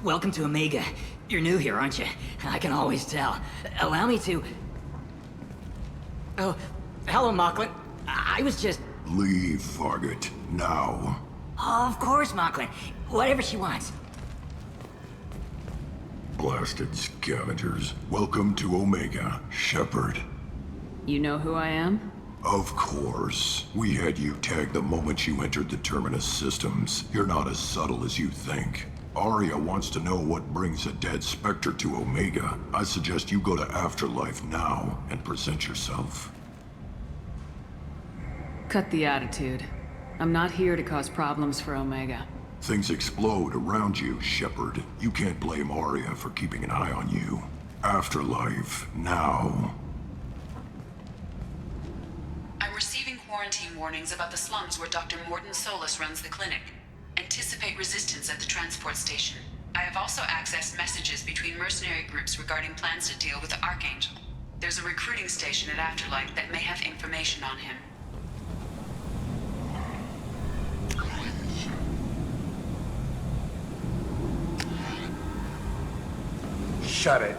Welcome to Omega. You're new here, aren't you? I can always tell. Allow me to... Oh, hello, Mocklin. I was just... Leave, Fargate. Now. Oh, of course, Mocklin. Whatever she wants. Blasted scavengers. Welcome to Omega, Shepard. You know who I am? Of course. We had you tagged the moment you entered the Terminus systems. You're not as subtle as you think. Arya wants to know what brings a dead Spectre to Omega. I suggest you go to Afterlife now and present yourself. Cut the attitude. I'm not here to cause problems for Omega. Things explode around you, Shepard. You can't blame Arya for keeping an eye on you. Afterlife now. I'm receiving quarantine warnings about the slums where Dr. Morden Solus runs the clinic. Anticipate resistance at the transport station. I have also accessed messages between mercenary groups regarding plans to deal with the Archangel. There's a recruiting station at Afterlife that may have information on him. Shut it.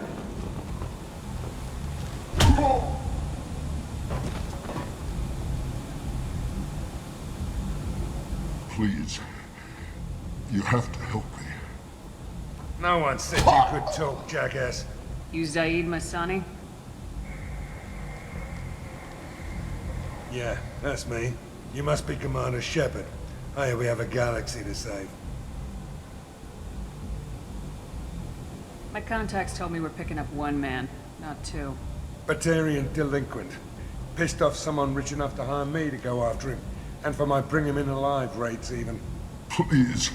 Please. You have to help me. No one said you could talk, jackass. You Zaid Masani? Yeah, that's me. You must be Commander Shepard. Hey, we have a galaxy to save. My contacts told me we're picking up one man, not two. Batarian delinquent. Pissed off someone rich enough to hire me to go after him. And for my bring him in alive rates even. Please.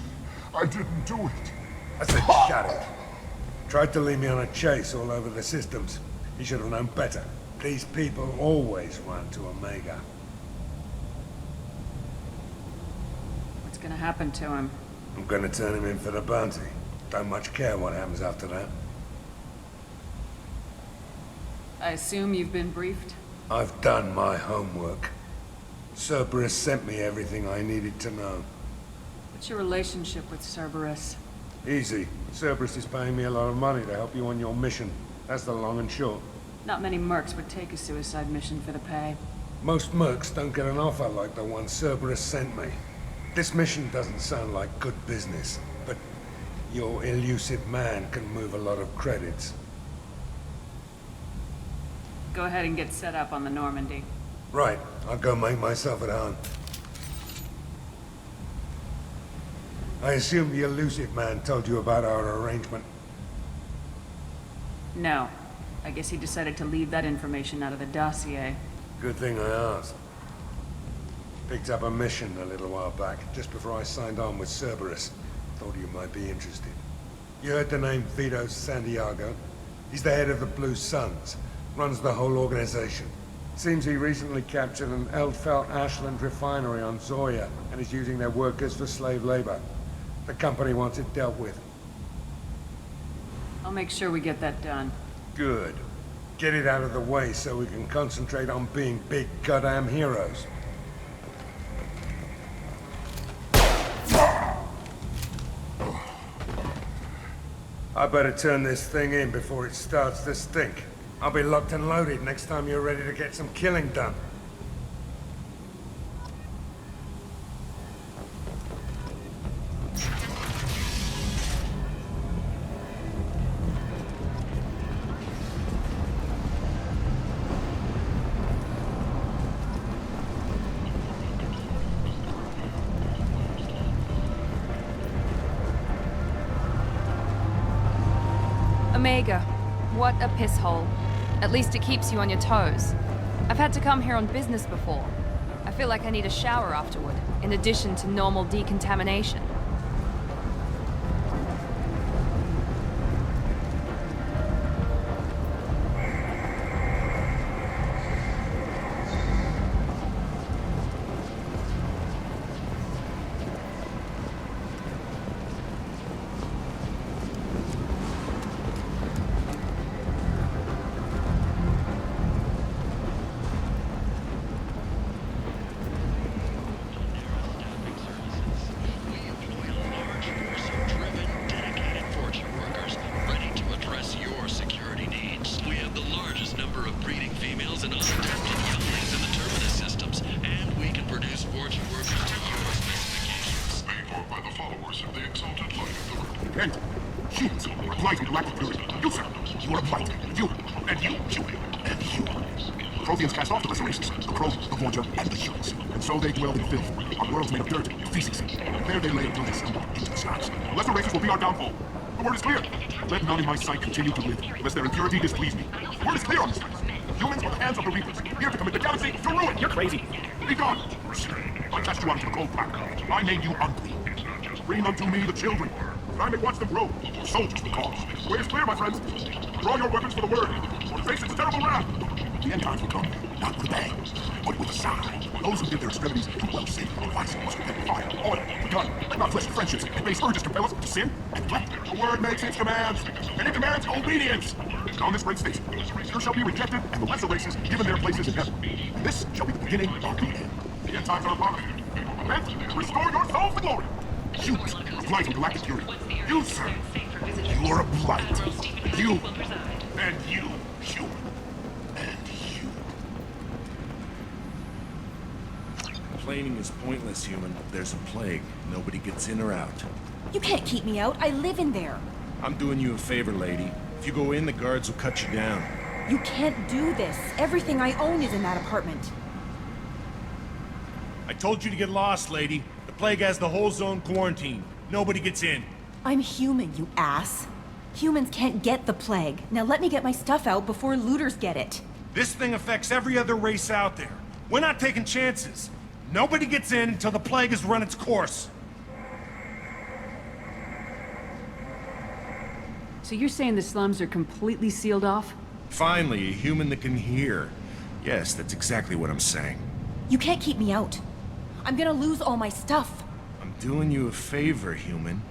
I didn't do it. I said shut it. Tried to lead me on a chase all over the systems. He should have known better. These people always run to Omega. What's gonna happen to him? I'm gonna turn him in for the bounty. Don't much care what happens after that. I assume you've been briefed? I've done my homework. Cerberus sent me everything I needed to know. What's your relationship with Cerberus? Easy. Cerberus is paying me a lot of money to help you on your mission. That's the long and short. Not many mercs would take a suicide mission for the pay. Most mercs don't get an offer like the one Cerberus sent me. This mission doesn't sound like good business, but your elusive man can move a lot of credits. Go ahead and get set up on the Normandy. Right. I'll go make myself at home. I assume the elusive man told you about our arrangement. No. I guess he decided to leave that information out of the dossier. Good thing I asked. Picked up a mission a little while back, just before I signed on with Cerberus. Thought you might be interested. You heard the name Vito Santiago? He's the head of the Blue Suns. Runs the whole organization. Seems he recently captured an Eldfell Ashland refinery on Zoya and is using their workers for slave labor. The company wants it dealt with. I'll make sure we get that done. Good. Get it out of the way so we can concentrate on being big goddamn heroes. I better turn this thing in before it starts to stink. I'll be locked and loaded next time you're ready to get some killing done. Omega. What a piss hole. At least it keeps you on your toes. I've had to come here on business before. I feel like I need a shower afterward, in addition to normal decontamination. races, the crow, the vulture, and the sharks. And so they dwell in filth. Our world's made of dirt and feces. And there they lay until they sink into the skies. The lesser races will be our downfall. The word is clear. Let none in my sight continue to live, lest their impurity displease me. The word is clear on this place. Humans are the hands of the reapers, here to commit the galaxy to ruin. You're crazy. Be gone! I cast you out into the cold black. I made you unclean. Bring unto me the children, that I may watch them grow. Soldiers the cause. The way is clear, my friends. Draw your weapons for the word, or face its terrible wrath. The end times will come, not with a bang, but with a sigh. Those who give their extremities to well sin, vice must repent with fire, oil, and gun. Let not flesh friendships and base urges compel us to sin and neglect. The word makes its commands, and it commands obedience. And on this great station, you shall be rejected, and the lesser races given their places in heaven. And this shall be the beginning of the end. The end times are upon us. Repent, restore your souls to glory. Humans of light and galactic purity. You, sir, you are a blight. You, and you, human. Complaining is pointless, human. There's a plague. Nobody gets in or out. You can't keep me out. I live in there. I'm doing you a favor, lady. If you go in, the guards will cut you down. You can't do this. Everything I own is in that apartment. I told you to get lost, lady. The plague has the whole zone quarantined. Nobody gets in. I'm human, you ass. Humans can't get the plague. Now let me get my stuff out before looters get it. This thing affects every other race out there. We're not taking chances. Nobody gets in until the plague has run its course. So you're saying the slums are completely sealed off? Finally, a human that can hear. Yes, that's exactly what I'm saying. You can't keep me out. I'm gonna lose all my stuff. I'm doing you a favor, human.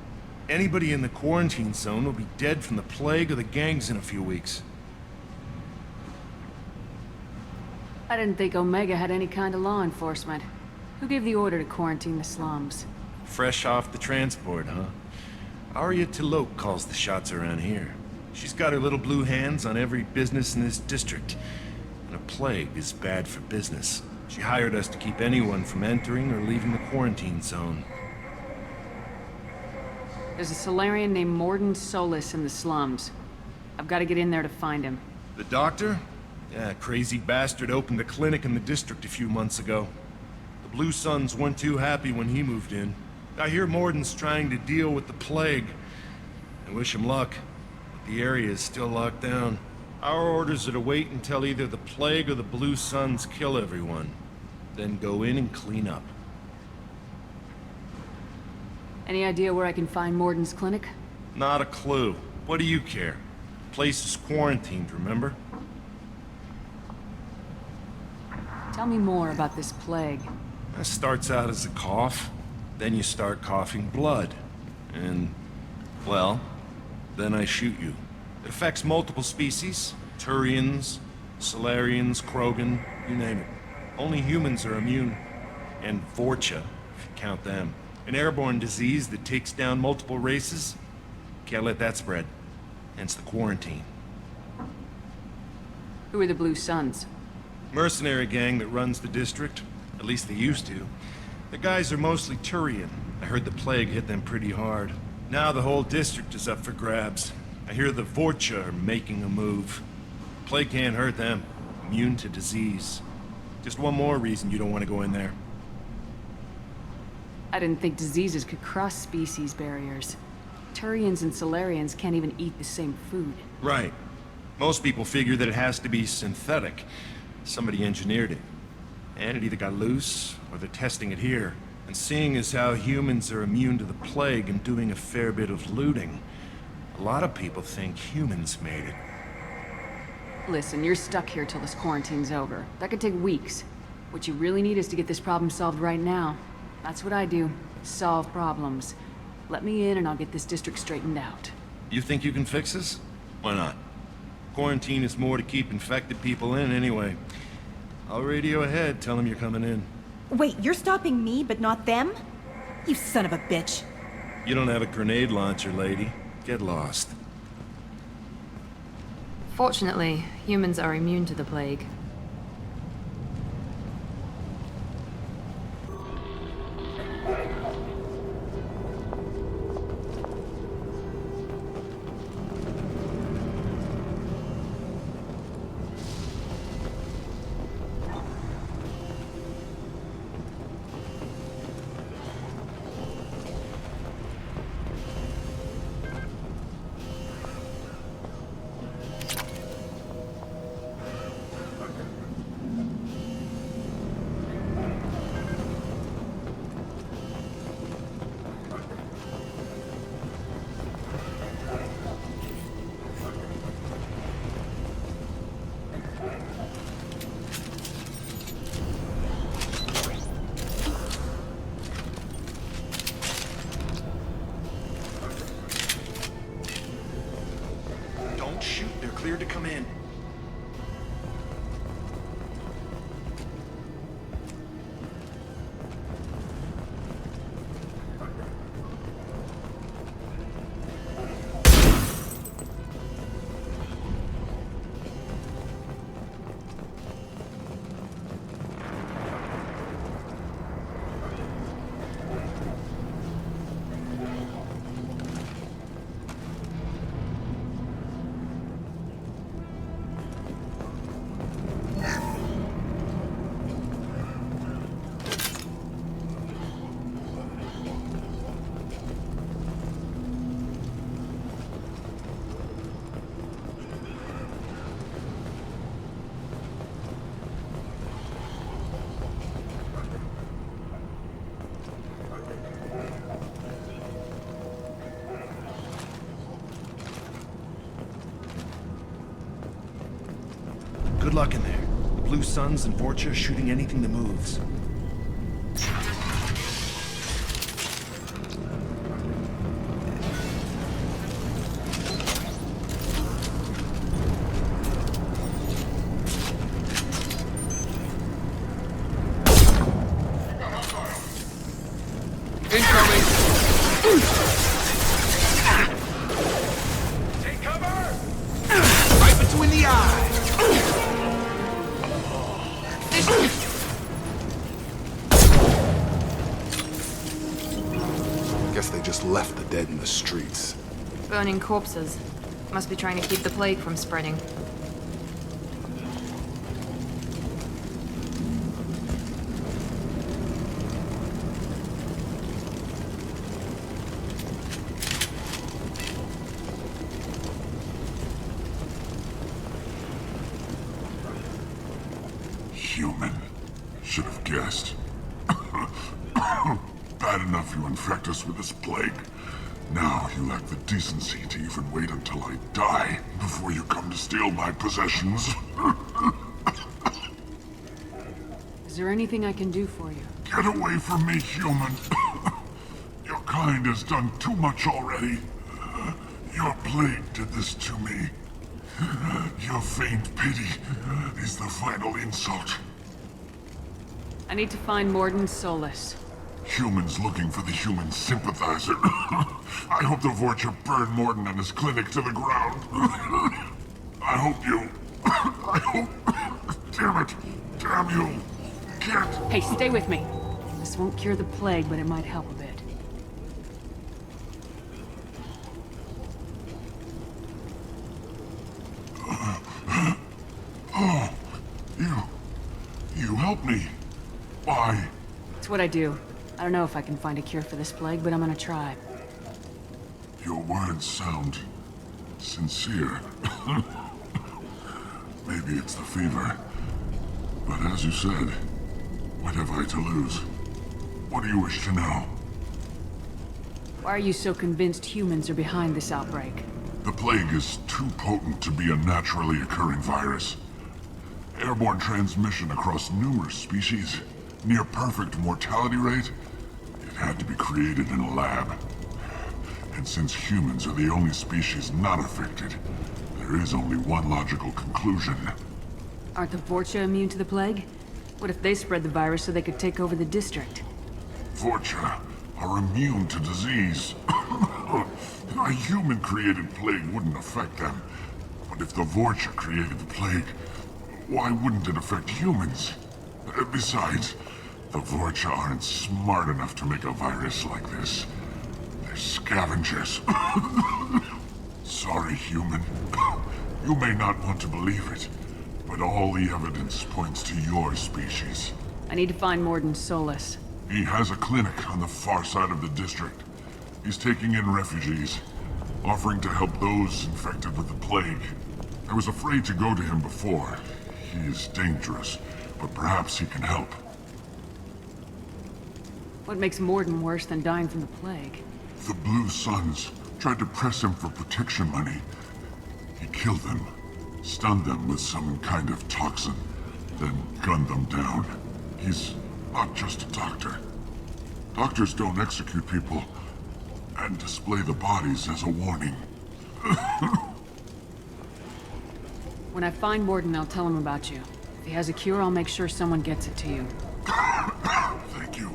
Anybody in the quarantine zone will be dead from the plague or the gangs in a few weeks. I didn't think Omega had any kind of law enforcement. Who gave the order to quarantine the slums? Fresh off the transport, huh? Arya Tiloke calls the shots around here. She's got her little blue hands on every business in this district. And a plague is bad for business. She hired us to keep anyone from entering or leaving the quarantine zone. There's a Solarian named Morden Solis in the slums. I've got to get in there to find him. The doctor? Yeah, crazy bastard opened a clinic in the district a few months ago. The Blue Suns weren't too happy when he moved in. I hear Morden's trying to deal with the plague. I wish him luck, but the area is still locked down. Our orders are to wait until either the plague or the Blue Suns kill everyone. Then go in and clean up. Any idea where I can find Morden's clinic? Not a clue. What do you care? The place is quarantined, remember? Tell me more about this plague. It starts out as a cough, then you start coughing blood. And, well, then I shoot you. It affects multiple species. Turians, Solarians, Krogan, you name it. Only humans are immune. And Vorcha, if you count them. An airborne disease that takes down multiple races. Can't let that spread. Hence the quarantine. Who are the Blue Suns? Mercenary gang that runs the district. At least they used to. The guys are mostly Turian. I heard the plague hit them pretty hard. Now the whole district is up for grabs. I hear the Vorcha are making a move. Plague can't hurt them. Immune to disease. Just one more reason you don't want to go in there. I didn't think diseases could cross species barriers. Turians and Solarians can't even eat the same food. Right. Most people figure that it has to be synthetic. Somebody engineered it. And it either got loose, or they're testing it here. And seeing as how humans are immune to the plague and doing a fair bit of looting, a lot of people think humans made it. Listen, you're stuck here till this quarantine's over. That could take weeks. What you really need is to get this problem solved right now. That's what I do. Solve problems. Let me in and I'll get this district straightened out. You think you can fix this? Why not? Quarantine is more to keep infected people in anyway. I'll radio ahead, tell them you're coming in. Wait, you're stopping me, but not them? You son of a bitch. You don't have a grenade launcher, lady. Get lost. Fortunately, humans are immune to the plague. Good luck in there. The Blue Suns and Vorcha are shooting anything that moves. Guess they just left the dead in the streets. Burning corpses. Must be trying to keep the plague from spreading. Human. Should have guessed. Bad enough you infect us with this plague. Now you lack the decency to even wait until I die before you come to steal my possessions. Is there anything I can do for you? Get away from me, human. Your kind has done too much already. Your plague did this to me. Your faint pity is the final insult. I need to find Morden Solus. Humans looking for the human sympathizer. I hope the Vorcha burn Morden and his clinic to the ground. I hope you... I hope... Damn it! Damn you! Can't... Hey, stay with me. This won't cure the plague, but it might help a bit. Oh, you help me. Why? It's what I do. I don't know if I can find a cure for this plague, but I'm gonna try. Your words sound sincere. Maybe it's the fever. But as you said, what have I to lose? What do you wish to know? Why are you so convinced humans are behind this outbreak? The plague is too potent to be a naturally occurring virus. Airborne transmission across numerous species, near perfect mortality rate. It had to be created in a lab. And since humans are the only species not affected, there is only one logical conclusion. Aren't the Vorcha immune to the plague? What if they spread the virus so they could take over the district? Vorcha are immune to disease. A human-created plague wouldn't affect them. But if the Vorcha created the plague, why wouldn't it affect humans? Besides, the Vorcha aren't smart enough to make a virus like this. They're scavengers. Sorry, human. You may not want to believe it, but all the evidence points to your species. I need to find Morden Solus. He has a clinic on the far side of the district. He's taking in refugees, offering to help those infected with the plague. I was afraid to go to him before. He is dangerous, but perhaps he can help. What makes Morden worse than dying from the plague? The Blue Suns tried to press him for protection money. He killed them, stunned them with some kind of toxin, then gunned them down. He's not just a doctor. Doctors don't execute people and display the bodies as a warning. When I find Morden, I'll tell him about you. If he has a cure, I'll make sure someone gets it to you. Thank you.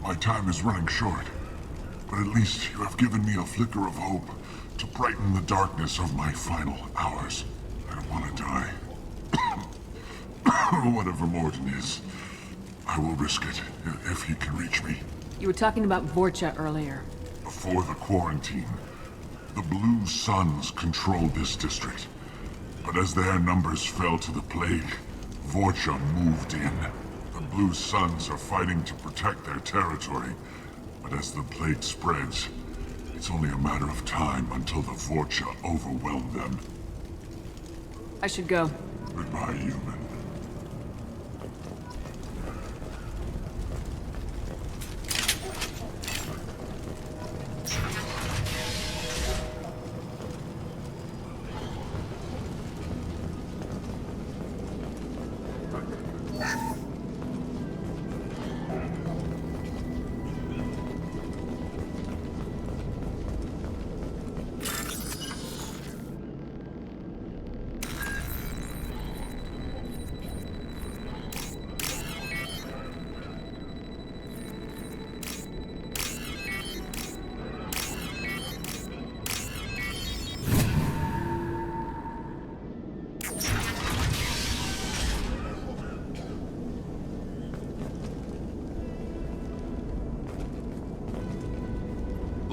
My time is running short, but at least you have given me a flicker of hope to brighten the darkness of my final hours. I don't want to die. Whatever Morden is, I will risk it if he can reach me. You were talking about Vorcha earlier. Before the quarantine, the Blue Suns controlled this district. But as their numbers fell to the plague, Vorcha moved in. The Blue Suns are fighting to protect their territory. But as the plague spreads, it's only a matter of time until the Vorcha overwhelm them. I should go. Goodbye, human.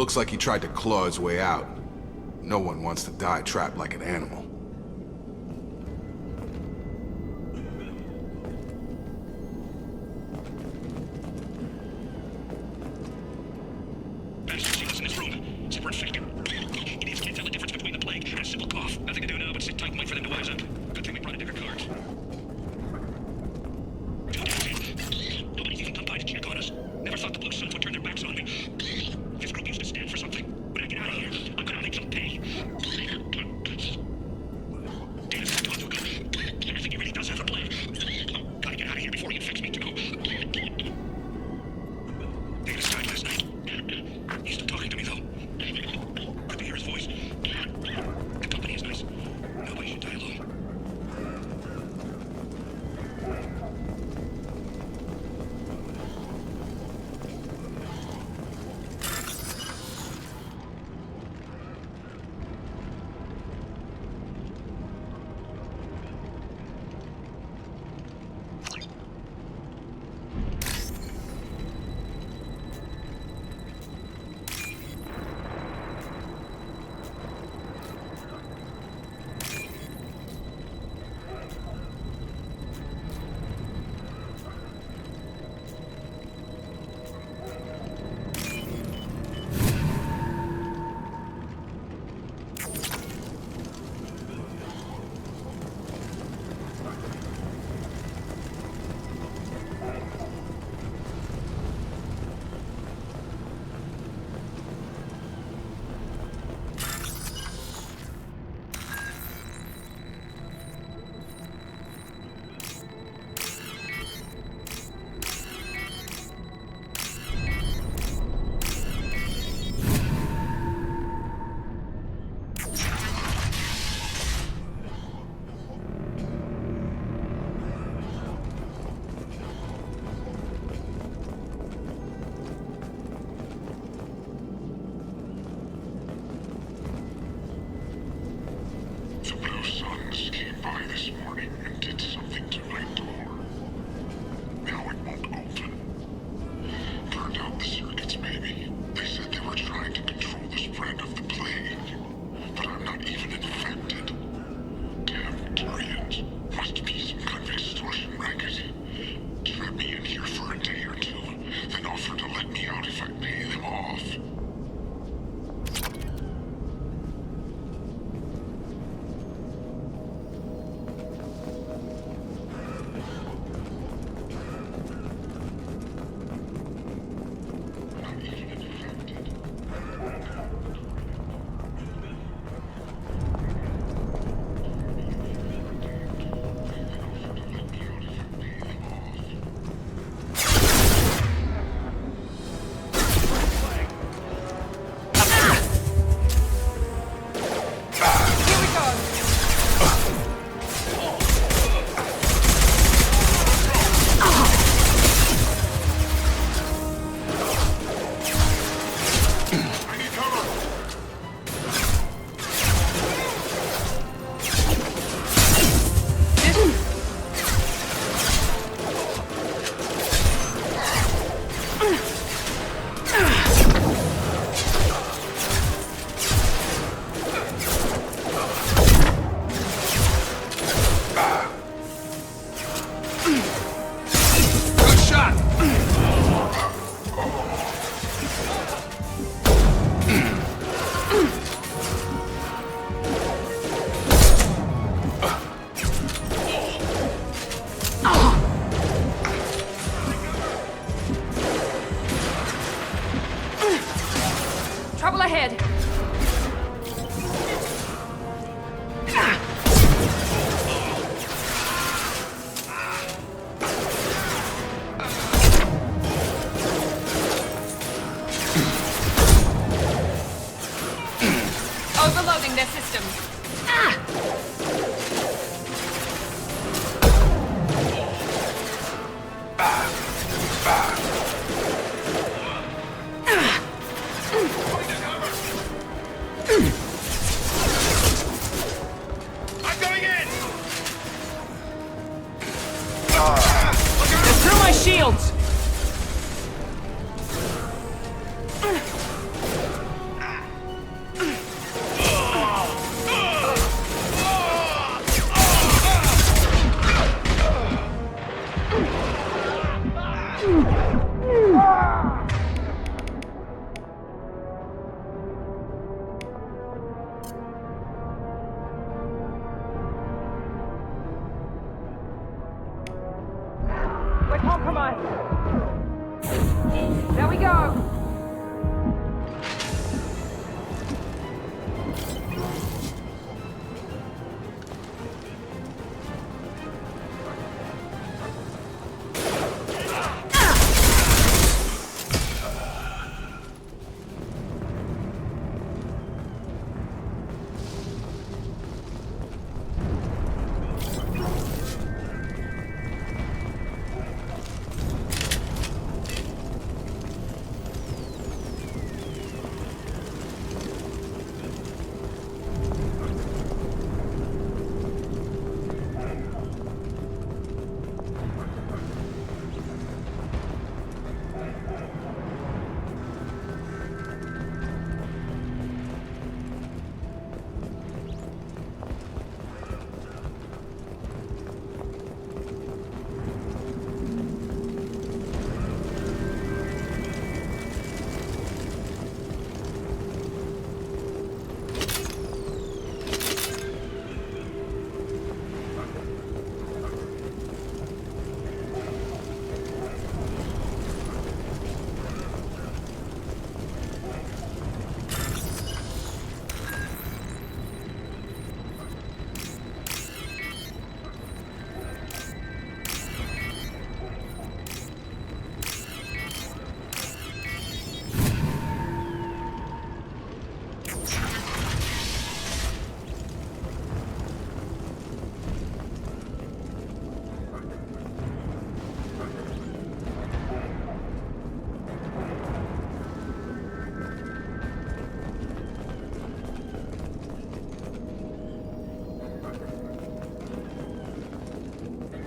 Looks like he tried to claw his way out. No one wants to die trapped like an animal. Overloading their systems. I'm going in! They're through my shields! We're compromised. There we go.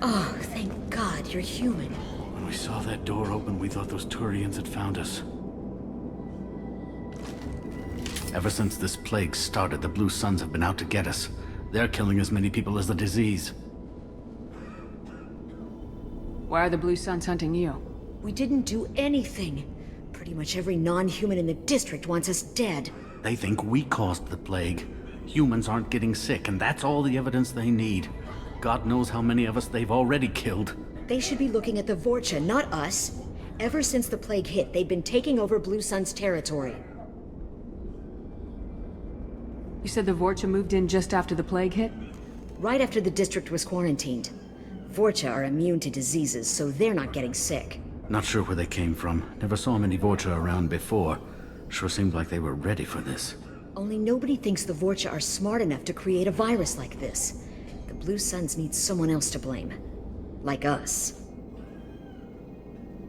Oh, thank God you're human. When we saw that door open, we thought those Turians had found us. Ever since this plague started, the Blue Suns have been out to get us. They're killing as many people as the disease. Why are the Blue Suns hunting you? We didn't do anything. Pretty much every non-human in the district wants us dead. They think we caused the plague. Humans aren't getting sick, and that's all the evidence they need. God knows how many of us they've already killed. They should be looking at the Vorcha, not us. Ever since the plague hit, they've been taking over Blue Sun's territory. You said the Vorcha moved in just after the plague hit? Right after the district was quarantined. Vorcha are immune to diseases, so they're not getting sick. Not sure where they came from. Never saw many Vorcha around before. Sure seemed like they were ready for this. Only nobody thinks the Vorcha are smart enough to create a virus like this. The Blue Suns need someone else to blame. Like us.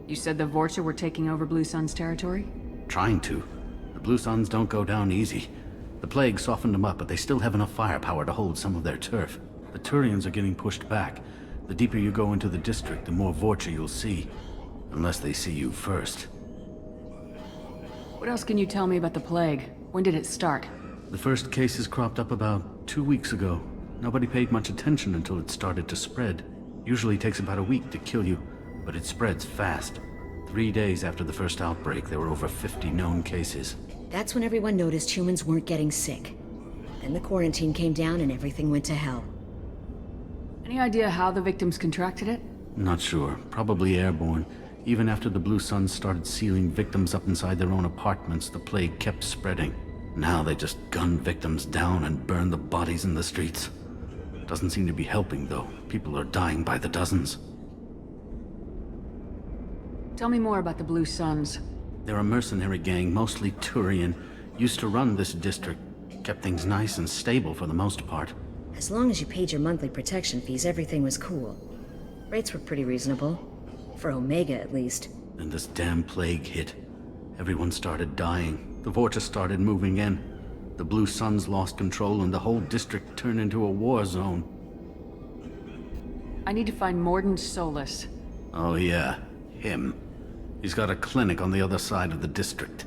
You said the Vorcha were taking over Blue Sun's territory? Trying to. The Blue Suns don't go down easy. The plague softened them up, but they still have enough firepower to hold some of their turf. The Turians are getting pushed back. The deeper you go into the district, the more Vorcha you'll see. Unless they see you first. What else can you tell me about the plague? When did it start? The first cases cropped up about 2 weeks ago. Nobody paid much attention until it started to spread. Usually takes about a week to kill you, but it spreads fast. 3 days after the first outbreak, there were over 50 known cases. That's when everyone noticed humans weren't getting sick. Then the quarantine came down and everything went to hell. Any idea how the victims contracted it? Not sure. Probably airborne. Even after the Blue Suns started sealing victims up inside their own apartments, the plague kept spreading. Now they just gun victims down and burn the bodies in the streets. Doesn't seem to be helping, though. People are dying by the dozens. Tell me more about the Blue Suns. They're a mercenary gang, mostly Turian. Used to run this district. Kept things nice and stable for the most part. As long as you paid your monthly protection fees, everything was cool. Rates were pretty reasonable. For Omega, at least. Then this damn plague hit. Everyone started dying. The Vorcha started moving in. The Blue Suns lost control and the whole district turned into a war zone. I need to find Morden Solis. Oh yeah, him. He's got a clinic on the other side of the district.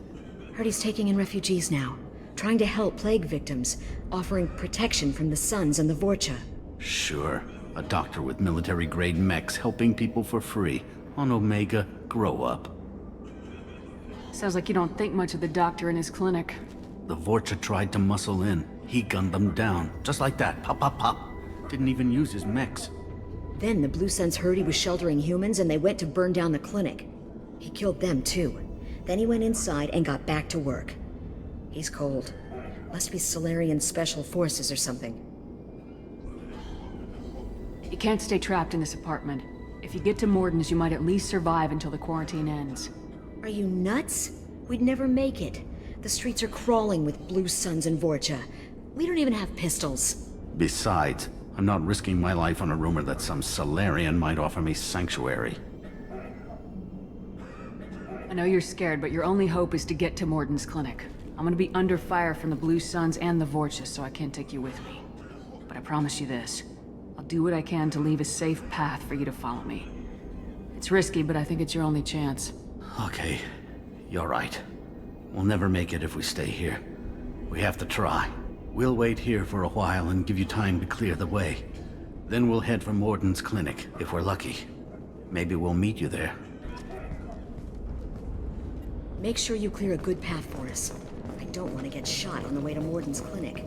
Heard he's taking in refugees now. Trying to help plague victims. Offering protection from the Suns and the Vorcha. Sure. A doctor with military-grade mechs helping people for free. On Omega, Grow up. Sounds like you don't think much of the doctor in his clinic. The Vorcha tried to muscle in. He gunned them down. Just like that. Pop, pop, pop. Didn't even use his mechs. Then the Blue Suns heard he was sheltering humans and they went to burn down the clinic. He killed them too. Then he went inside and got back to work. He's cold. Must be Solarian Special Forces or something. You can't stay trapped in this apartment. If you get to Morden's, you might at least survive until the quarantine ends. Are you nuts? We'd never make it. The streets are crawling with Blue Suns and Vorcha. We don't even have pistols. Besides, I'm not risking my life on a rumor that some Solarian might offer me sanctuary. I know you're scared, but your only hope is to get to Morden's clinic. I'm gonna be under fire from the Blue Suns and the Vorcha, so I can't take you with me. But I promise you this. I'll do what I can to leave a safe path for you to follow me. It's risky, but I think it's your only chance. Okay, you're right. We'll never make it if we stay here. We have to try. We'll wait here for a while and give you time to clear the way. Then we'll head for Morden's clinic, if we're lucky. Maybe we'll meet you there. Make sure you clear a good path for us. I don't want to get shot on the way to Morden's clinic.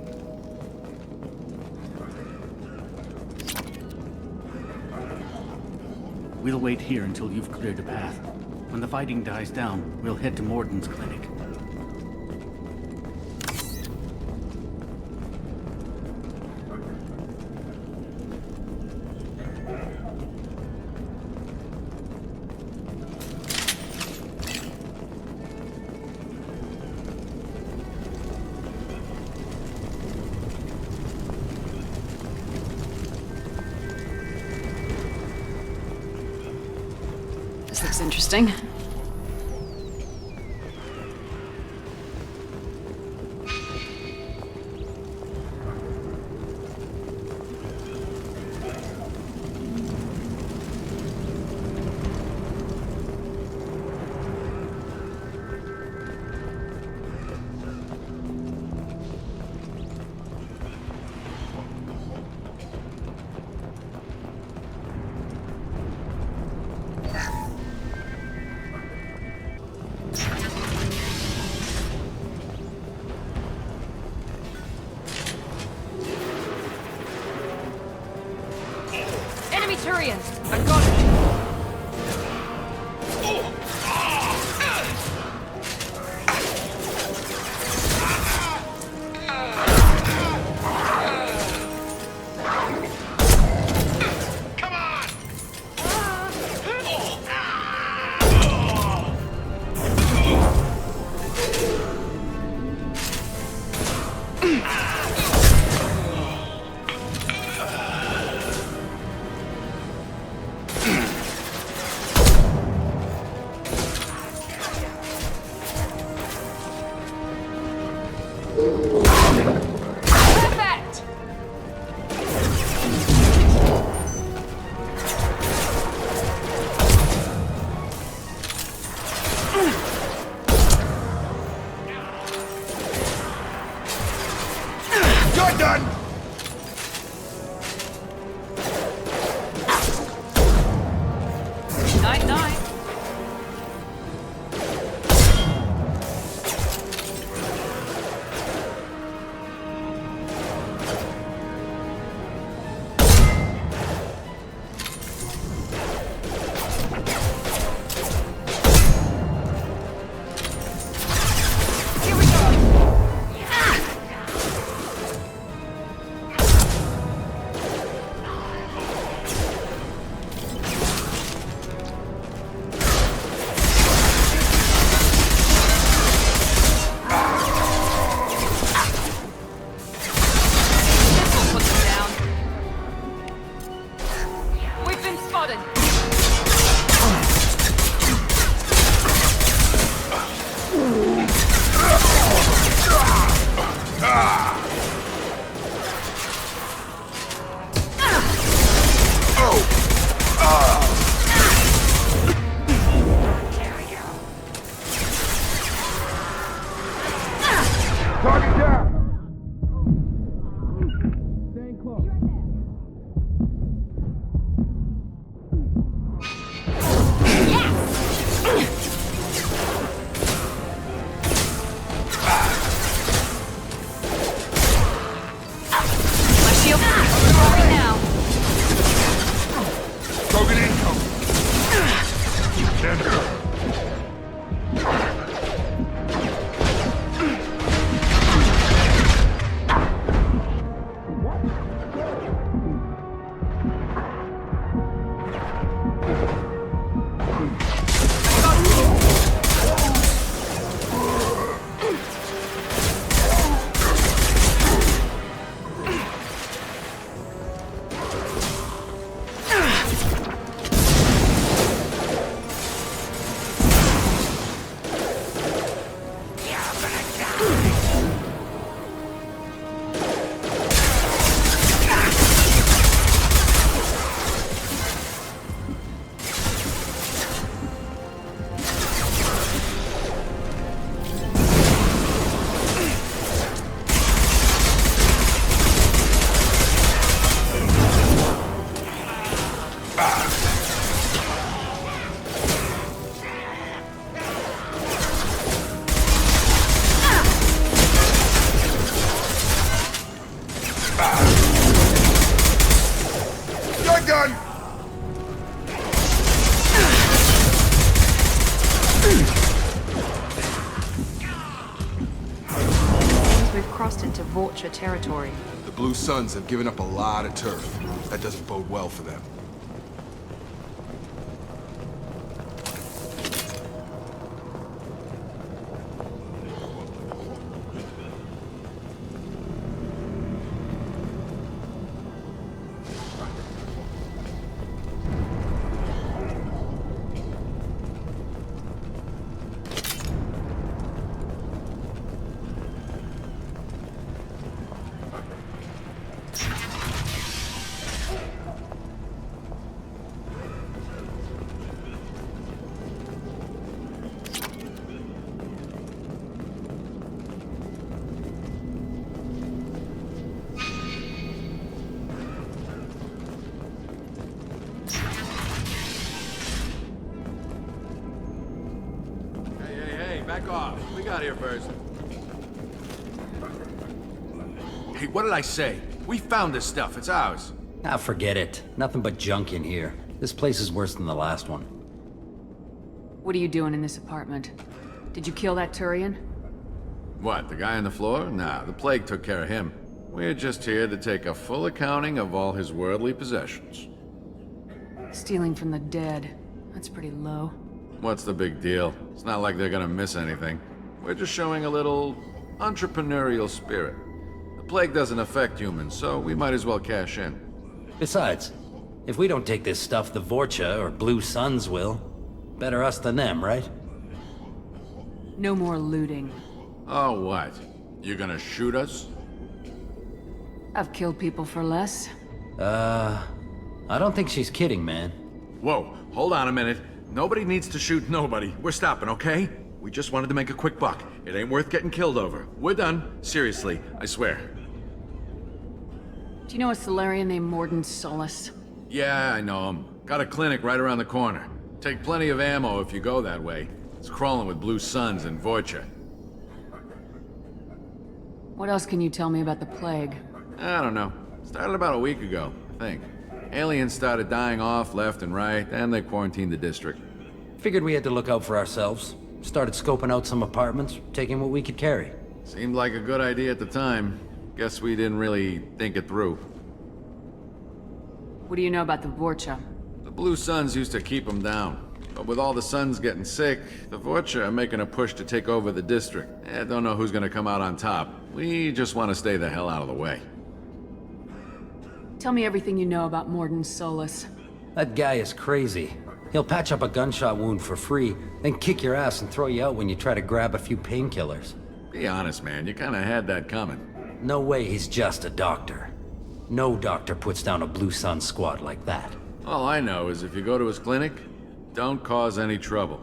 We'll wait here until you've cleared a path. When the fighting dies down, we'll head to Morden's clinic. This looks interesting. Enemy Turians! I got it! Commander! Territory. The Blue Suns have given up a lot of turf. That doesn't bode well for them. Back off. We got here first. Hey, what did I say? We found this stuff. It's ours. Ah, forget it. Nothing but junk in here. This place is worse than the last one. What are you doing in this apartment? Did you kill that Turian? What, the guy on the floor? Nah, the plague took care of him. We're just here to take a full accounting of all his worldly possessions. Stealing from the dead. That's pretty low. What's the big deal? It's not like they're gonna miss anything. We're just showing a little entrepreneurial spirit. The plague doesn't affect humans, so we might as well cash in. Besides, if we don't take this stuff, the Vorcha or Blue Suns will. Better us than them, right? No more looting. Oh, what? You gonna shoot us? I've killed people for less. I don't think she's kidding, man. Whoa, hold on a minute. Nobody needs to shoot nobody. We're stopping, okay? We just wanted to make a quick buck. It ain't worth getting killed over. We're done. Seriously, I swear. Do you know a Solarian named Morden Solus? Yeah, I know him. Got a clinic right around the corner. Take plenty of ammo if you go that way. It's crawling with Blue Suns and Vorcha. What else can you tell me about the plague? I don't know. Started about a week ago, I think. Aliens started dying off left and right, and they quarantined the district. Figured we had to look out for ourselves. Started scoping out some apartments, taking what we could carry. Seemed like a good idea at the time. Guess we didn't really think it through. What do you know about the Vorcha? The Blue Suns used to keep them down. But with all the Suns getting sick, the Vorcha are making a push to take over the district. Don't know who's gonna come out on top. We just want to stay the hell out of the way. Tell me everything you know about Morden Solus. That guy is crazy. He'll patch up a gunshot wound for free, then kick your ass and throw you out when you try to grab a few painkillers. Be honest, man. You kinda had that coming. No way he's just a doctor. No doctor puts down a Blue Sun squad like that. All I know is if you go to his clinic, don't cause any trouble.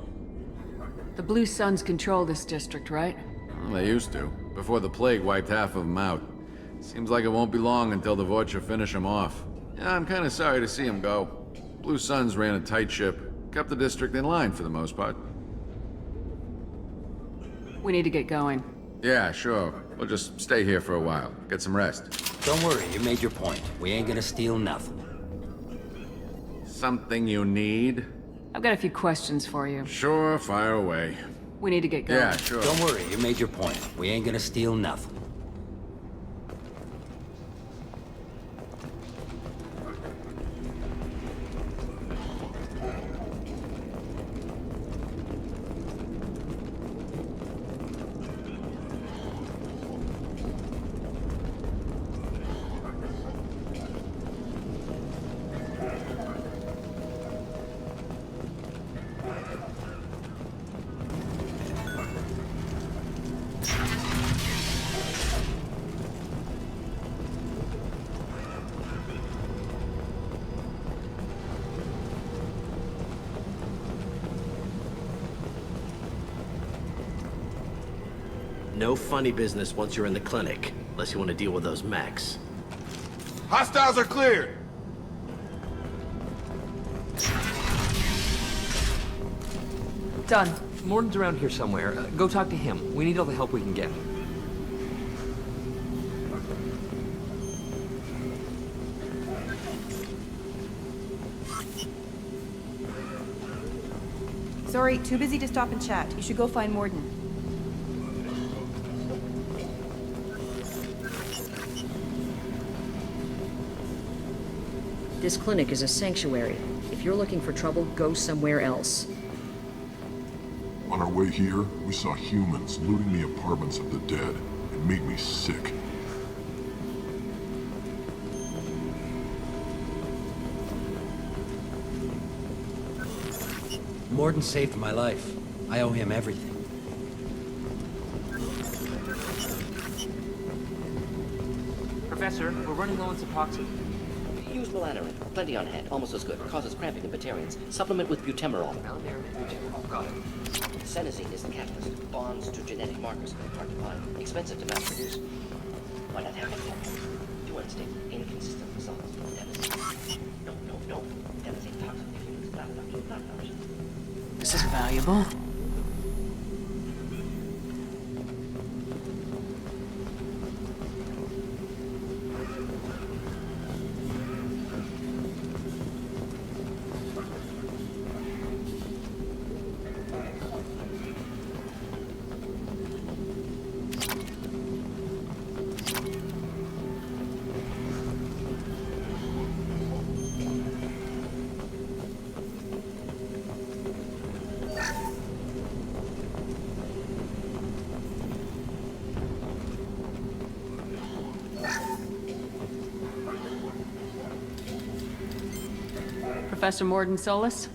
The Blue Suns control this district, right? Well, they used to, before the plague wiped half of them out. Seems like it won't be long until the Vorcha finish him off. Yeah, I'm kinda sorry to see him go. Blue Suns ran a tight ship, kept the district in line for the most part. We need to get going. Yeah, sure. We'll just stay here for a while, get some rest. Don't worry, you made your point. We ain't gonna steal nothing. Something you need? I've got a few questions for you. Sure, fire away. We need to get going. Yeah, sure. Don't worry, you made your point. We ain't gonna steal nothing. No funny business once you're in the clinic, unless you want to deal with those mechs. Hostiles are cleared! Done. Morton's around here somewhere. Go talk to him. We need all the help we can get. Sorry, too busy to stop and chat. You should go find Morden. This clinic is a sanctuary. If you're looking for trouble, go somewhere else. On our way here, we saw humans looting the apartments of the dead. It made me sick. Morden saved my life. I owe him everything. Professor, we're running low on Suboxone. Use melatonin. Plenty on hand. Almost as good. Causes cramping in Batarians. Supplement with butemerol. Got it. Senesine is the catalyst. Bonds to genetic markers. Hard to find. Expensive to mass produce. Why not have it? To one state. Inconsistent results. Devastating. No. Devastating toxic. Not toxic. This is valuable. Professor Morden Solis?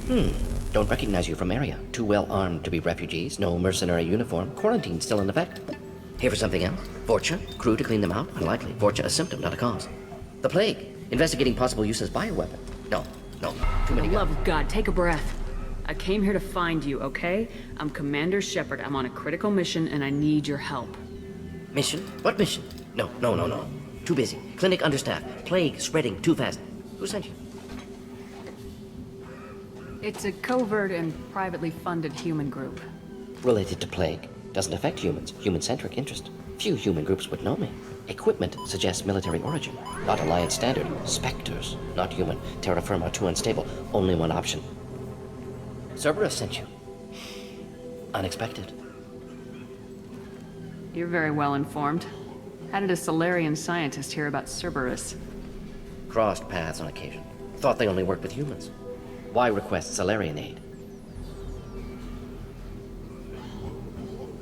Don't recognize you from area. Too well armed to be refugees. No mercenary uniform. Quarantine still in effect. Here for something else? Vorcha? Crew to clean them out? Unlikely. Vorcha a symptom, not a cause. The plague. Investigating possible use as bioweapon. No. Too many For the love of God, take a breath. I came here to find you, okay? I'm Commander Shepard. I'm on a critical mission and I need your help. Mission? What mission? No. Too busy. Clinic understaffed. Plague spreading too fast. Who sent you? It's a covert and privately funded human group. Related to plague. Doesn't affect humans. Human-centric interest. Few human groups would know me. Equipment suggests military origin. Not Alliance standard. Spectres. Not human. Terra firma too unstable. Only one option. Cerberus sent you. Unexpected. You're very well informed. How did a Solarian scientist hear about Cerberus? Crossed paths on occasion. Thought they only worked with humans. Why request Solarian aid?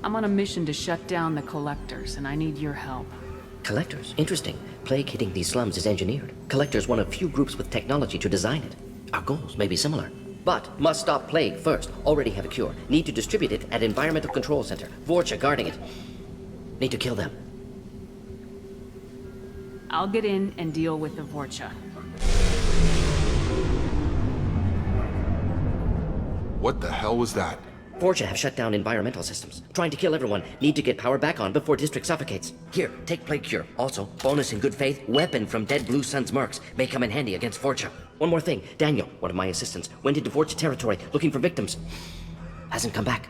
I'm on a mission to shut down the Collectors, and I need your help. Collectors? Interesting. Plague hitting these slums is engineered. Collectors one of few groups with technology to design it. Our goals may be similar. But must stop plague first. Already have a cure. Need to distribute it at Environmental Control Center. Vorcha guarding it. Need to kill them. I'll get in and deal with the Vorcha. What the hell was that? Vorcha have shut down environmental systems. Trying to kill everyone. Need to get power back on before district suffocates. Here, take plague cure. Also, bonus in good faith, weapon from dead Blue Sun's mercs. May come in handy against Vorcha. One more thing. Daniel, one of my assistants, went into Vorcha territory looking for victims. Hasn't come back.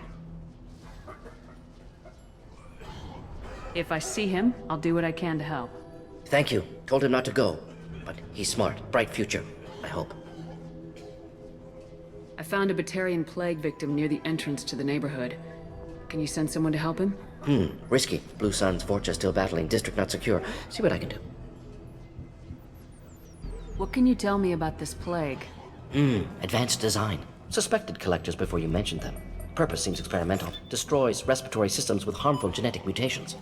If I see him, I'll do what I can to help. Thank you. Told him not to go. but he's smart. Bright future, I hope. I found a Batarian plague victim near the entrance to the neighborhood. Can you send someone to help him? Risky. Blue Sun's Vorcha still battling, district not secure. See what I can do. What can you tell me about this plague? Advanced design. Suspected collectors before you mentioned them. Purpose seems experimental. Destroys respiratory systems with harmful genetic mutations.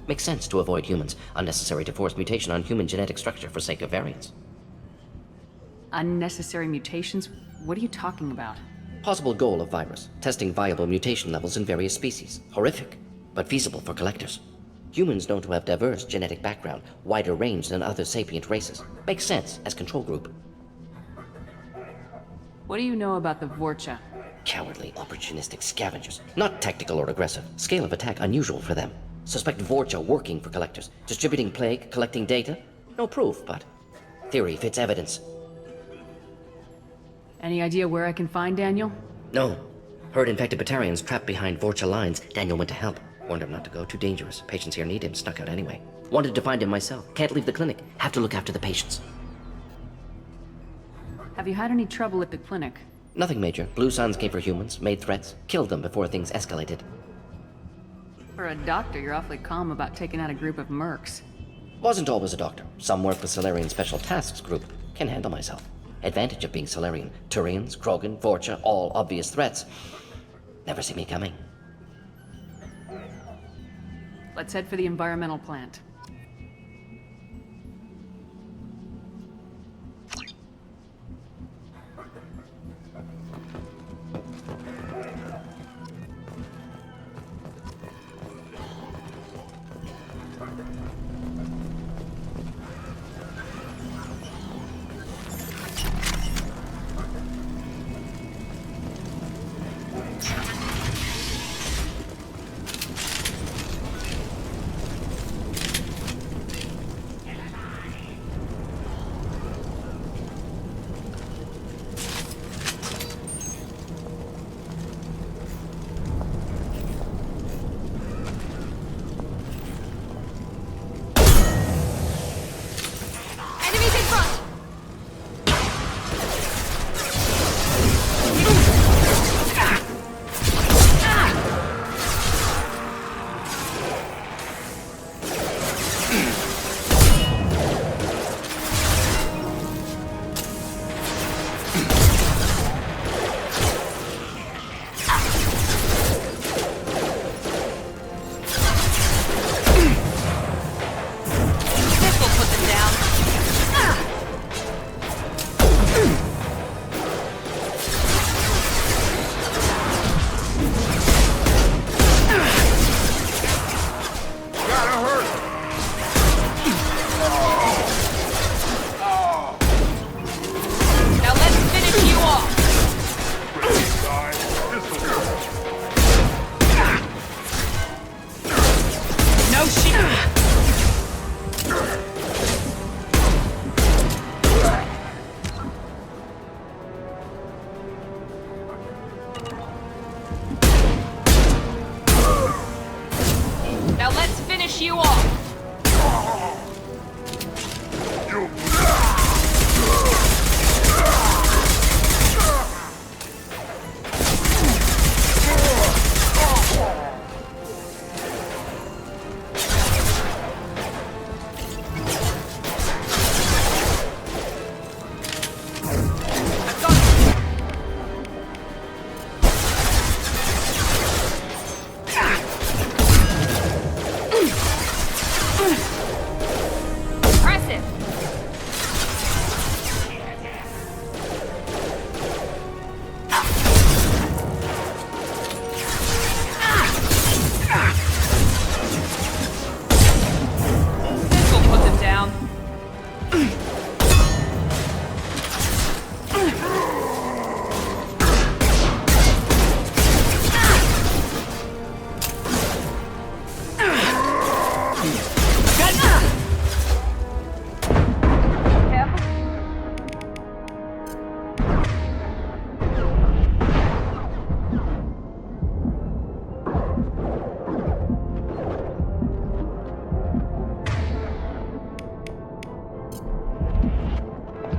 Makes sense to avoid humans. Unnecessary to force mutation on human genetic structure for sake of variance. Unnecessary mutations? What are you talking about? Possible goal of virus. Testing viable mutation levels in various species. Horrific, but feasible for collectors. Humans known to have diverse genetic background, wider range than other sapient races. Makes sense as control group. What do you know about the Vorcha? Cowardly, opportunistic scavengers. Not tactical or aggressive. Scale of attack unusual for them. Suspect Vorcha working for collectors. Distributing plague, collecting data. No proof, but theory fits evidence. Any idea where I can find Daniel? No. Heard infected Batarians trapped behind Vorcha lines. Daniel went to help. Warned him not to go, too dangerous. Patients here need him, snuck out anyway. Wanted to find him myself. Can't leave the clinic. Have to look after the patients. Have you had any trouble at the clinic? Nothing major. Blue Suns came for humans, made threats, killed them before things escalated. For a doctor, you're awfully calm about taking out a group of mercs. Wasn't always a doctor. Some work with Solarian Special Tasks Group. Can handle myself. Advantage of being Solarian. Turians, Krogan, Vorcha, all obvious threats. Never see me coming. Let's head for the environmental plant.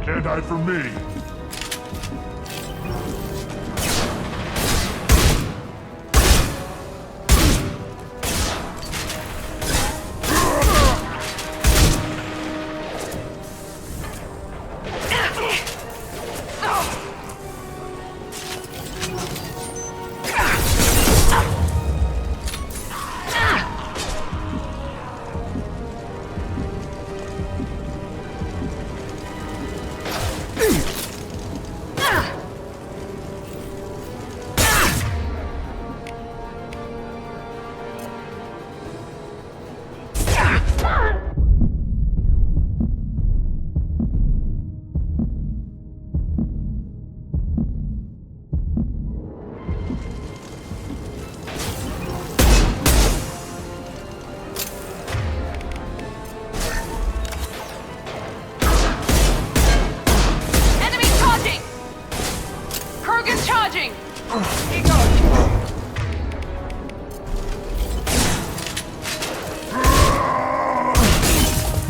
Can't hide from me.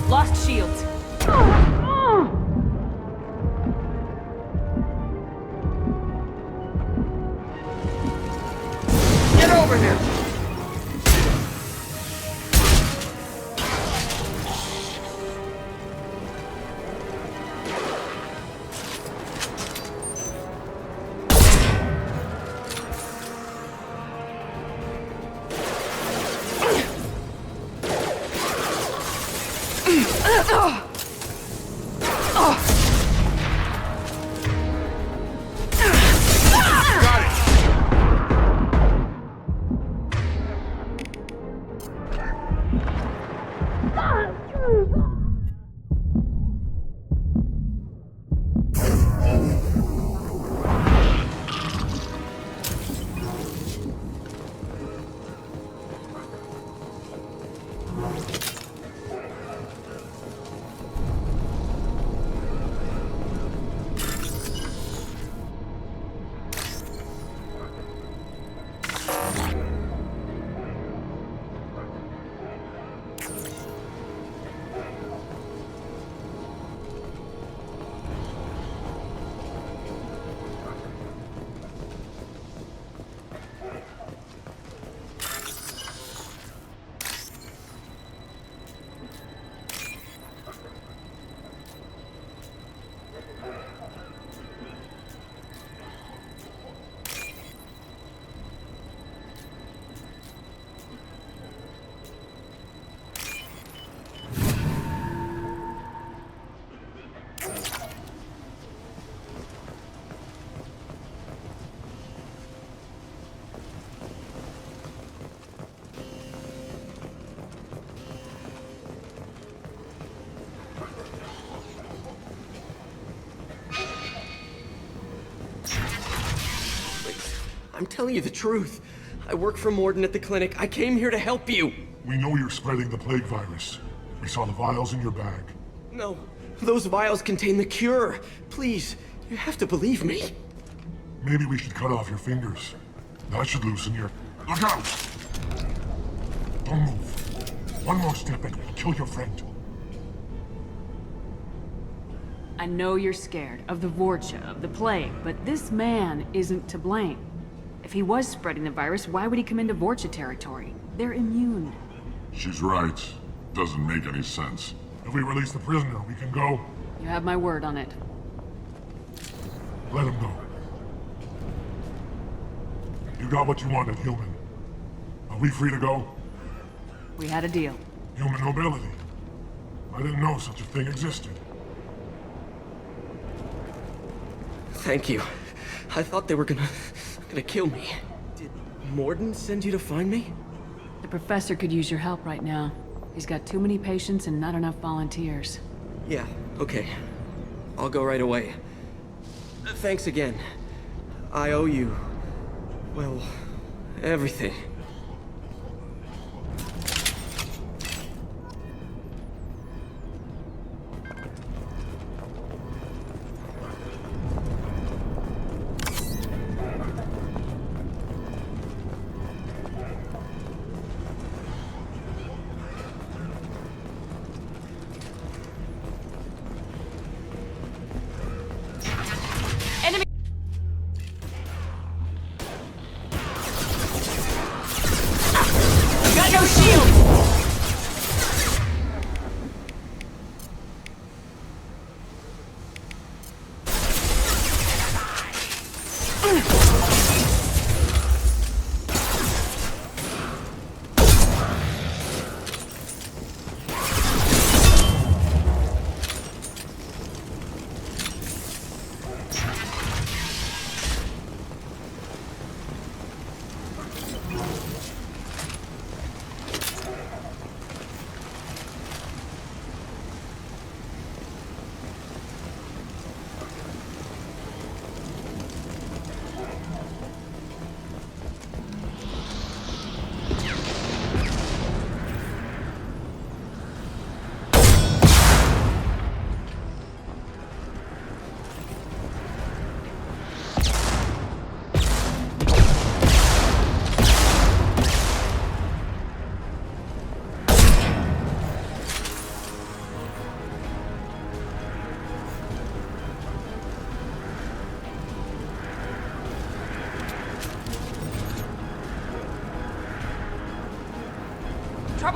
Lost shields. Get over here! I'm telling you the truth. I work for Morden at the clinic. I came here to help you. We know you're spreading the plague virus. We saw the vials in your bag. No, those vials contain the cure. Please, you have to believe me. Maybe we should cut off your fingers. That should loosen your... Look out! Don't move. One more step and we'll kill your friend. I know you're scared of the Vorcha, of the plague, but this man isn't to blame. If he was spreading the virus, why would he come into Vorcha territory? They're immune. She's right. Doesn't make any sense. If we release the prisoner, we can go. You have my word on it. Let him go. You got what you wanted, human. Are we free to go? We had a deal. Human nobility. I didn't know such a thing existed. Thank you. I thought they were gonna kill me. Did Morden send you to find me? The professor could use your help right now. He's got too many patients and not enough volunteers. Yeah, okay. I'll go right away. Thanks again. I owe you... well, everything.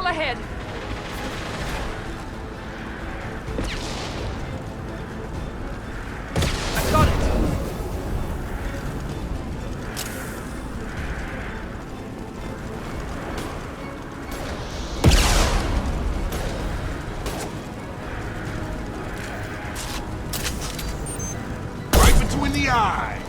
battle ahead. I got it! Right between the eyes!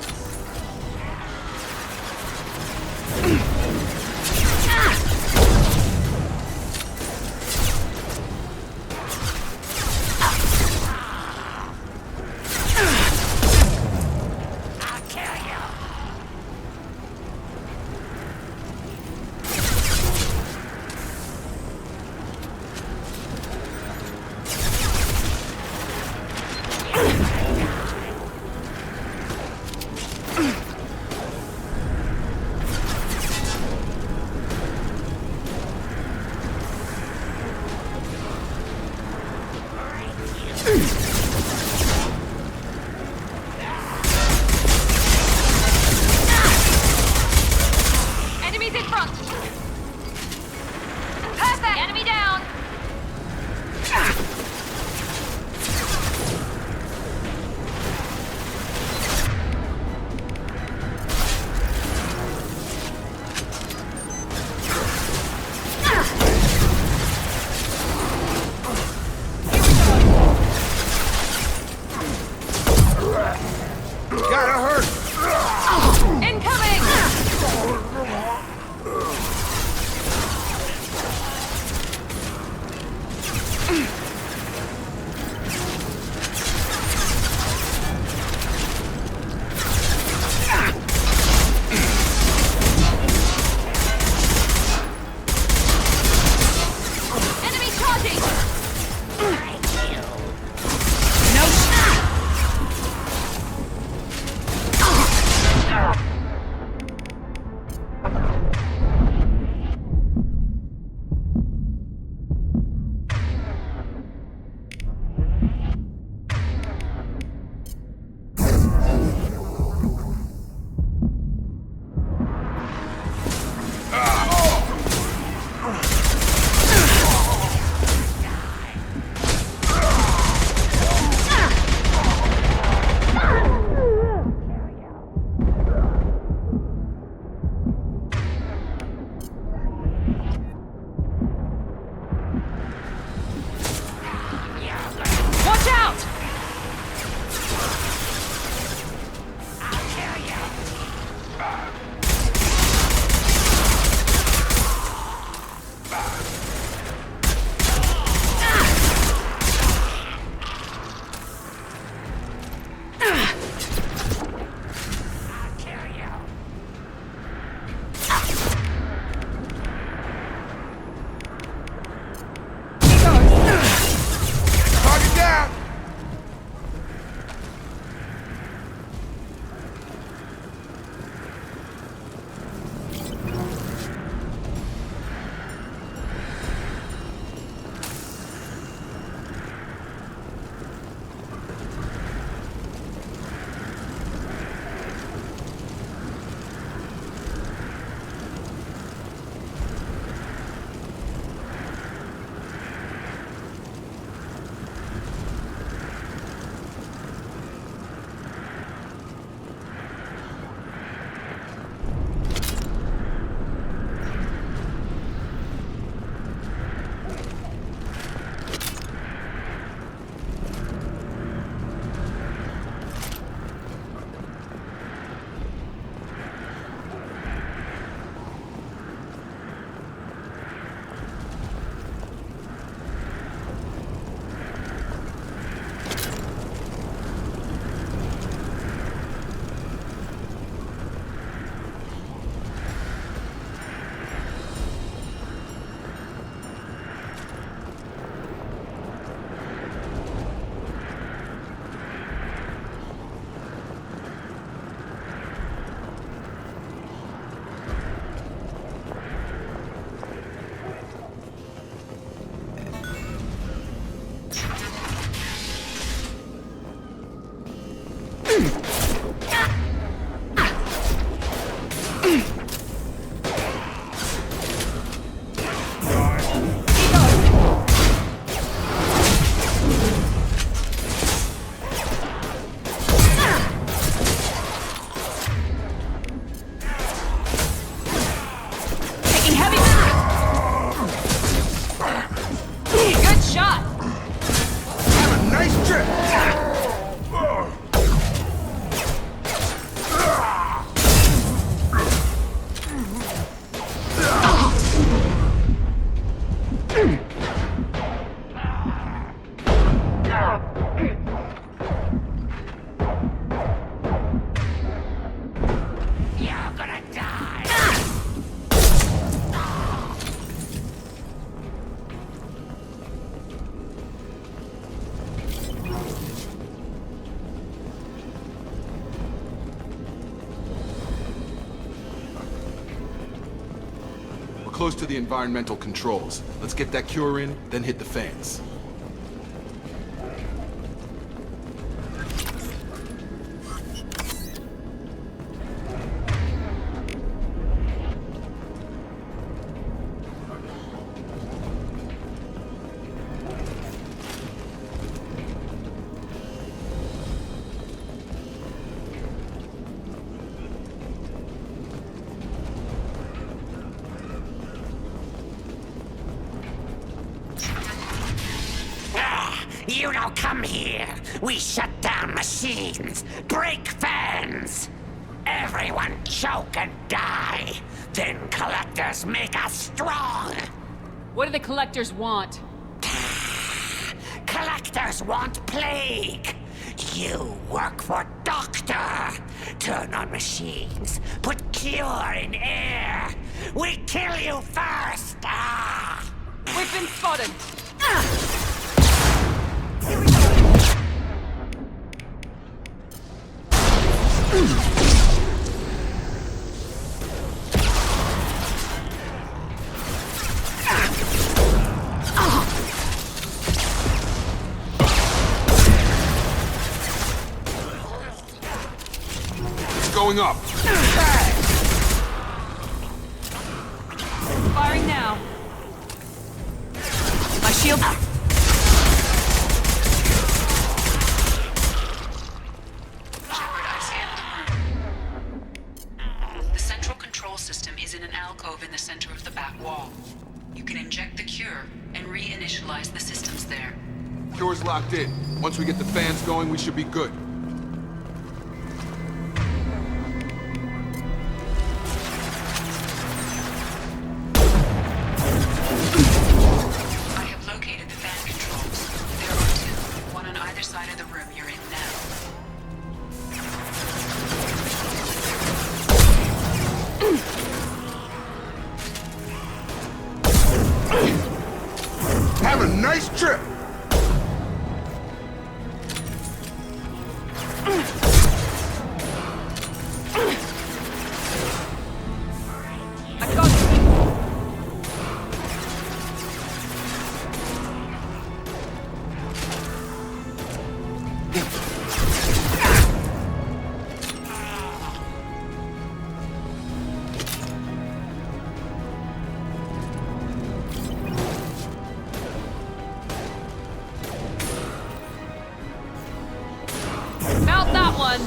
Enemies in front! Perfect! Enemy down! Gotta hurt! Incoming! Enemy charging! No! close to the environmental controls. Let's get that cure in, then hit the fans. You don't come here. We shut down machines, break fans. Everyone choke and die. Then collectors make us strong. What do the collectors want? Collectors want plague. You work for Doctor. Turn on machines. Put cure in air. We kill you first. We've been spotted. It's going up. Firing now. My shield. Is in an alcove in the center of the back wall. You can inject the cure and reinitialize the systems there. Cure's locked in. Once we get the fans going, we should be good. I have located the fan controls. There are two, one on either side of the room you're in now. Have a nice trip! I got you. Mount that one!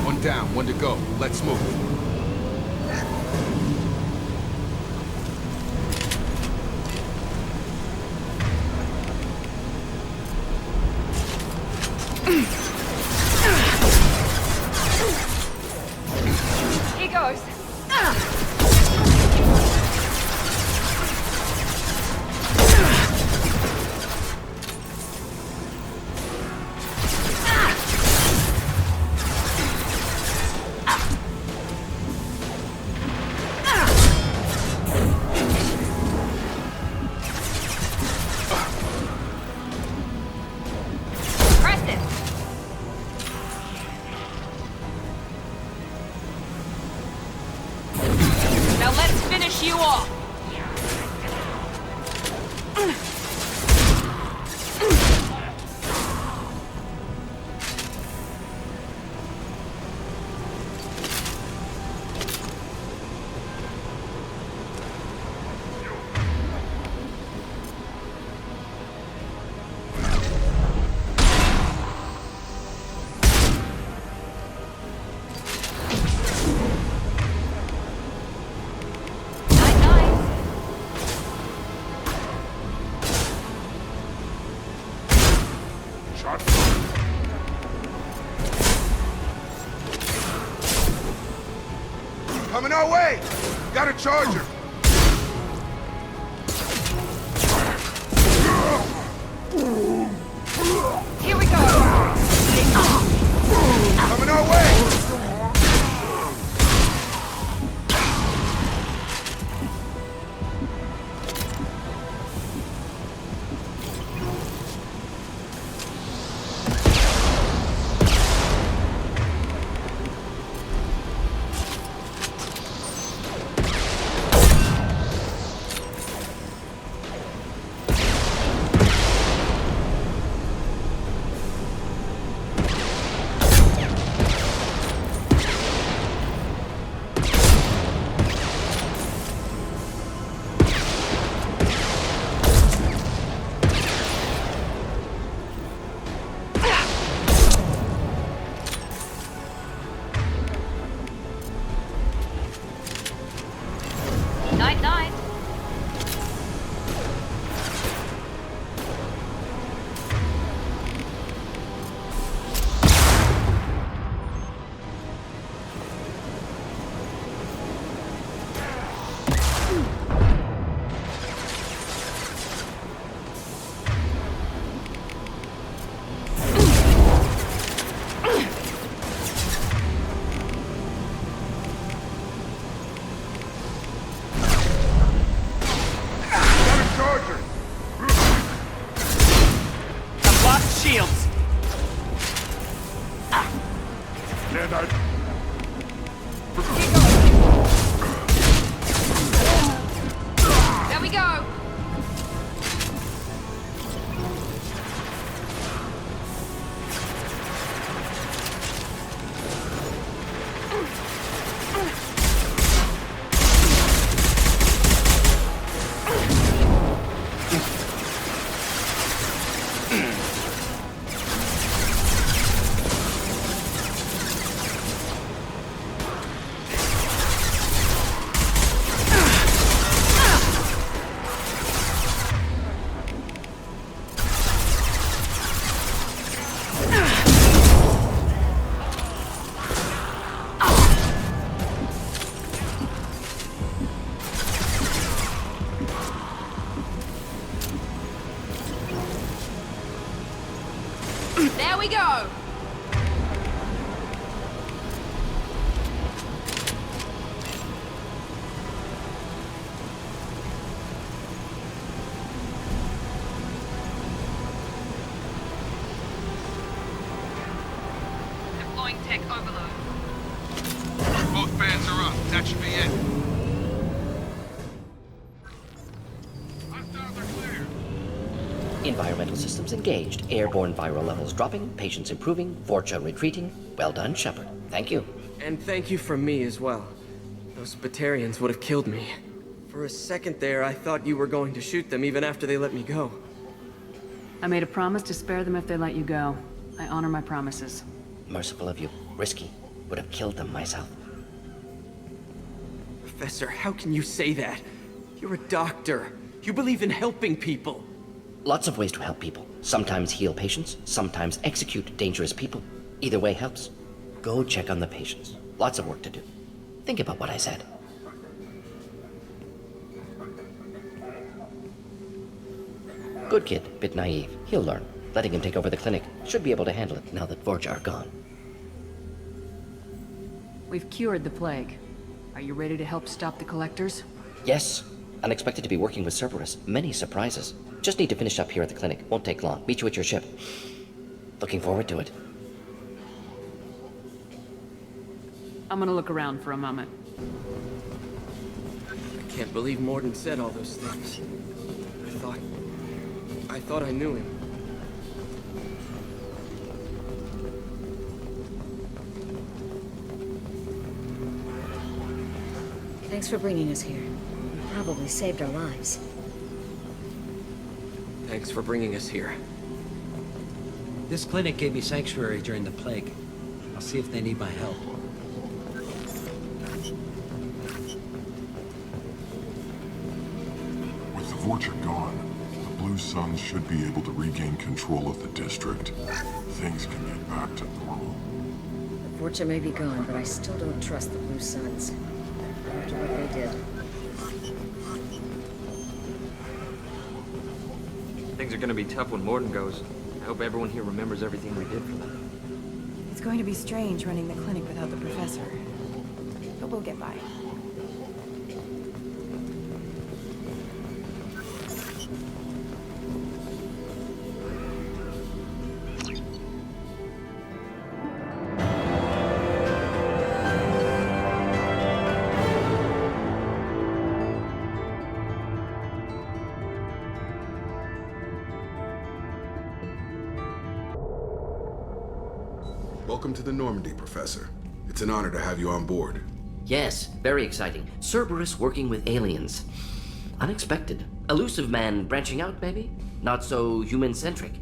One down, one to go. Let's move. Here goes. Now let's finish you off! Coming our way! Got a charger! Here we go! Coming our way! Night, night. Shields! And I... There we go! There we go! Deploying tech overload. Both fans are up. That should be it. Environmental systems engaged. Airborne viral levels dropping. Patients improving. Fortune retreating. Well done, Shepard. Thank you. And thank you from me as well. Those Batarians would have killed me. For a second there, I thought you were going to shoot them even after they let me go. I made a promise to spare them if they let you go. I honor my promises. Merciful of you. Risky. Would have killed them myself. Professor, how can you say that? You're a doctor. You believe in helping people. Lots of ways to help people. Sometimes heal patients, sometimes execute dangerous people. Either way helps. Go check on the patients. Lots of work to do. Think about what I said. Good kid, bit naive. He'll learn. Letting him take over the clinic. Should be able to handle it now that Forge are gone. We've cured the plague. Are you ready to help stop the collectors? Yes. Unexpected to be working with Cerberus. Many surprises. Just need to finish up here at the clinic. Won't take long. Meet you at your ship. Looking forward to it. I'm gonna look around for a moment. I can't believe Morden said all those things. I thought I knew him. Thanks for bringing us here. You probably saved our lives. Thanks for bringing us here. This clinic gave me sanctuary during the plague. I'll see if they need my help. With the Vorcha gone, the Blue Suns should be able to regain control of the district. Things can get back to normal. The Vorcha may be gone, but I still don't trust the Blue Suns. Things are gonna be tough when Morden goes. I hope everyone here remembers everything we did for them. It's going to be strange running the clinic without the professor. But we'll get by. Welcome to the Normandy, Professor. It's an honor to have you on board. Yes, very exciting. Cerberus working with aliens. Unexpected. Elusive man branching out, maybe? Not so human-centric.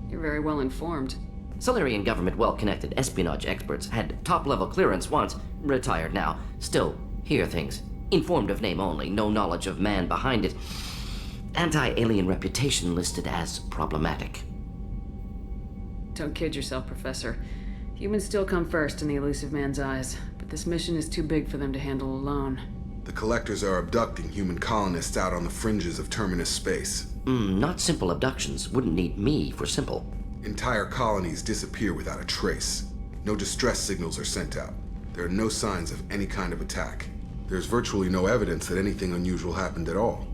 You're very well informed. Solarian government well-connected espionage experts had top-level clearance once, retired now. Still, hear things. Informed of name only, no knowledge of man behind it. Anti-alien reputation listed as problematic. Don't kid yourself, Professor. Humans still come first in the elusive man's eyes, but this mission is too big for them to handle alone. The Collectors are abducting human colonists out on the fringes of Terminus space. Not simple abductions. Wouldn't need me for simple. Entire colonies disappear without a trace. No distress signals are sent out. There are no signs of any kind of attack. There's virtually no evidence that anything unusual happened at all,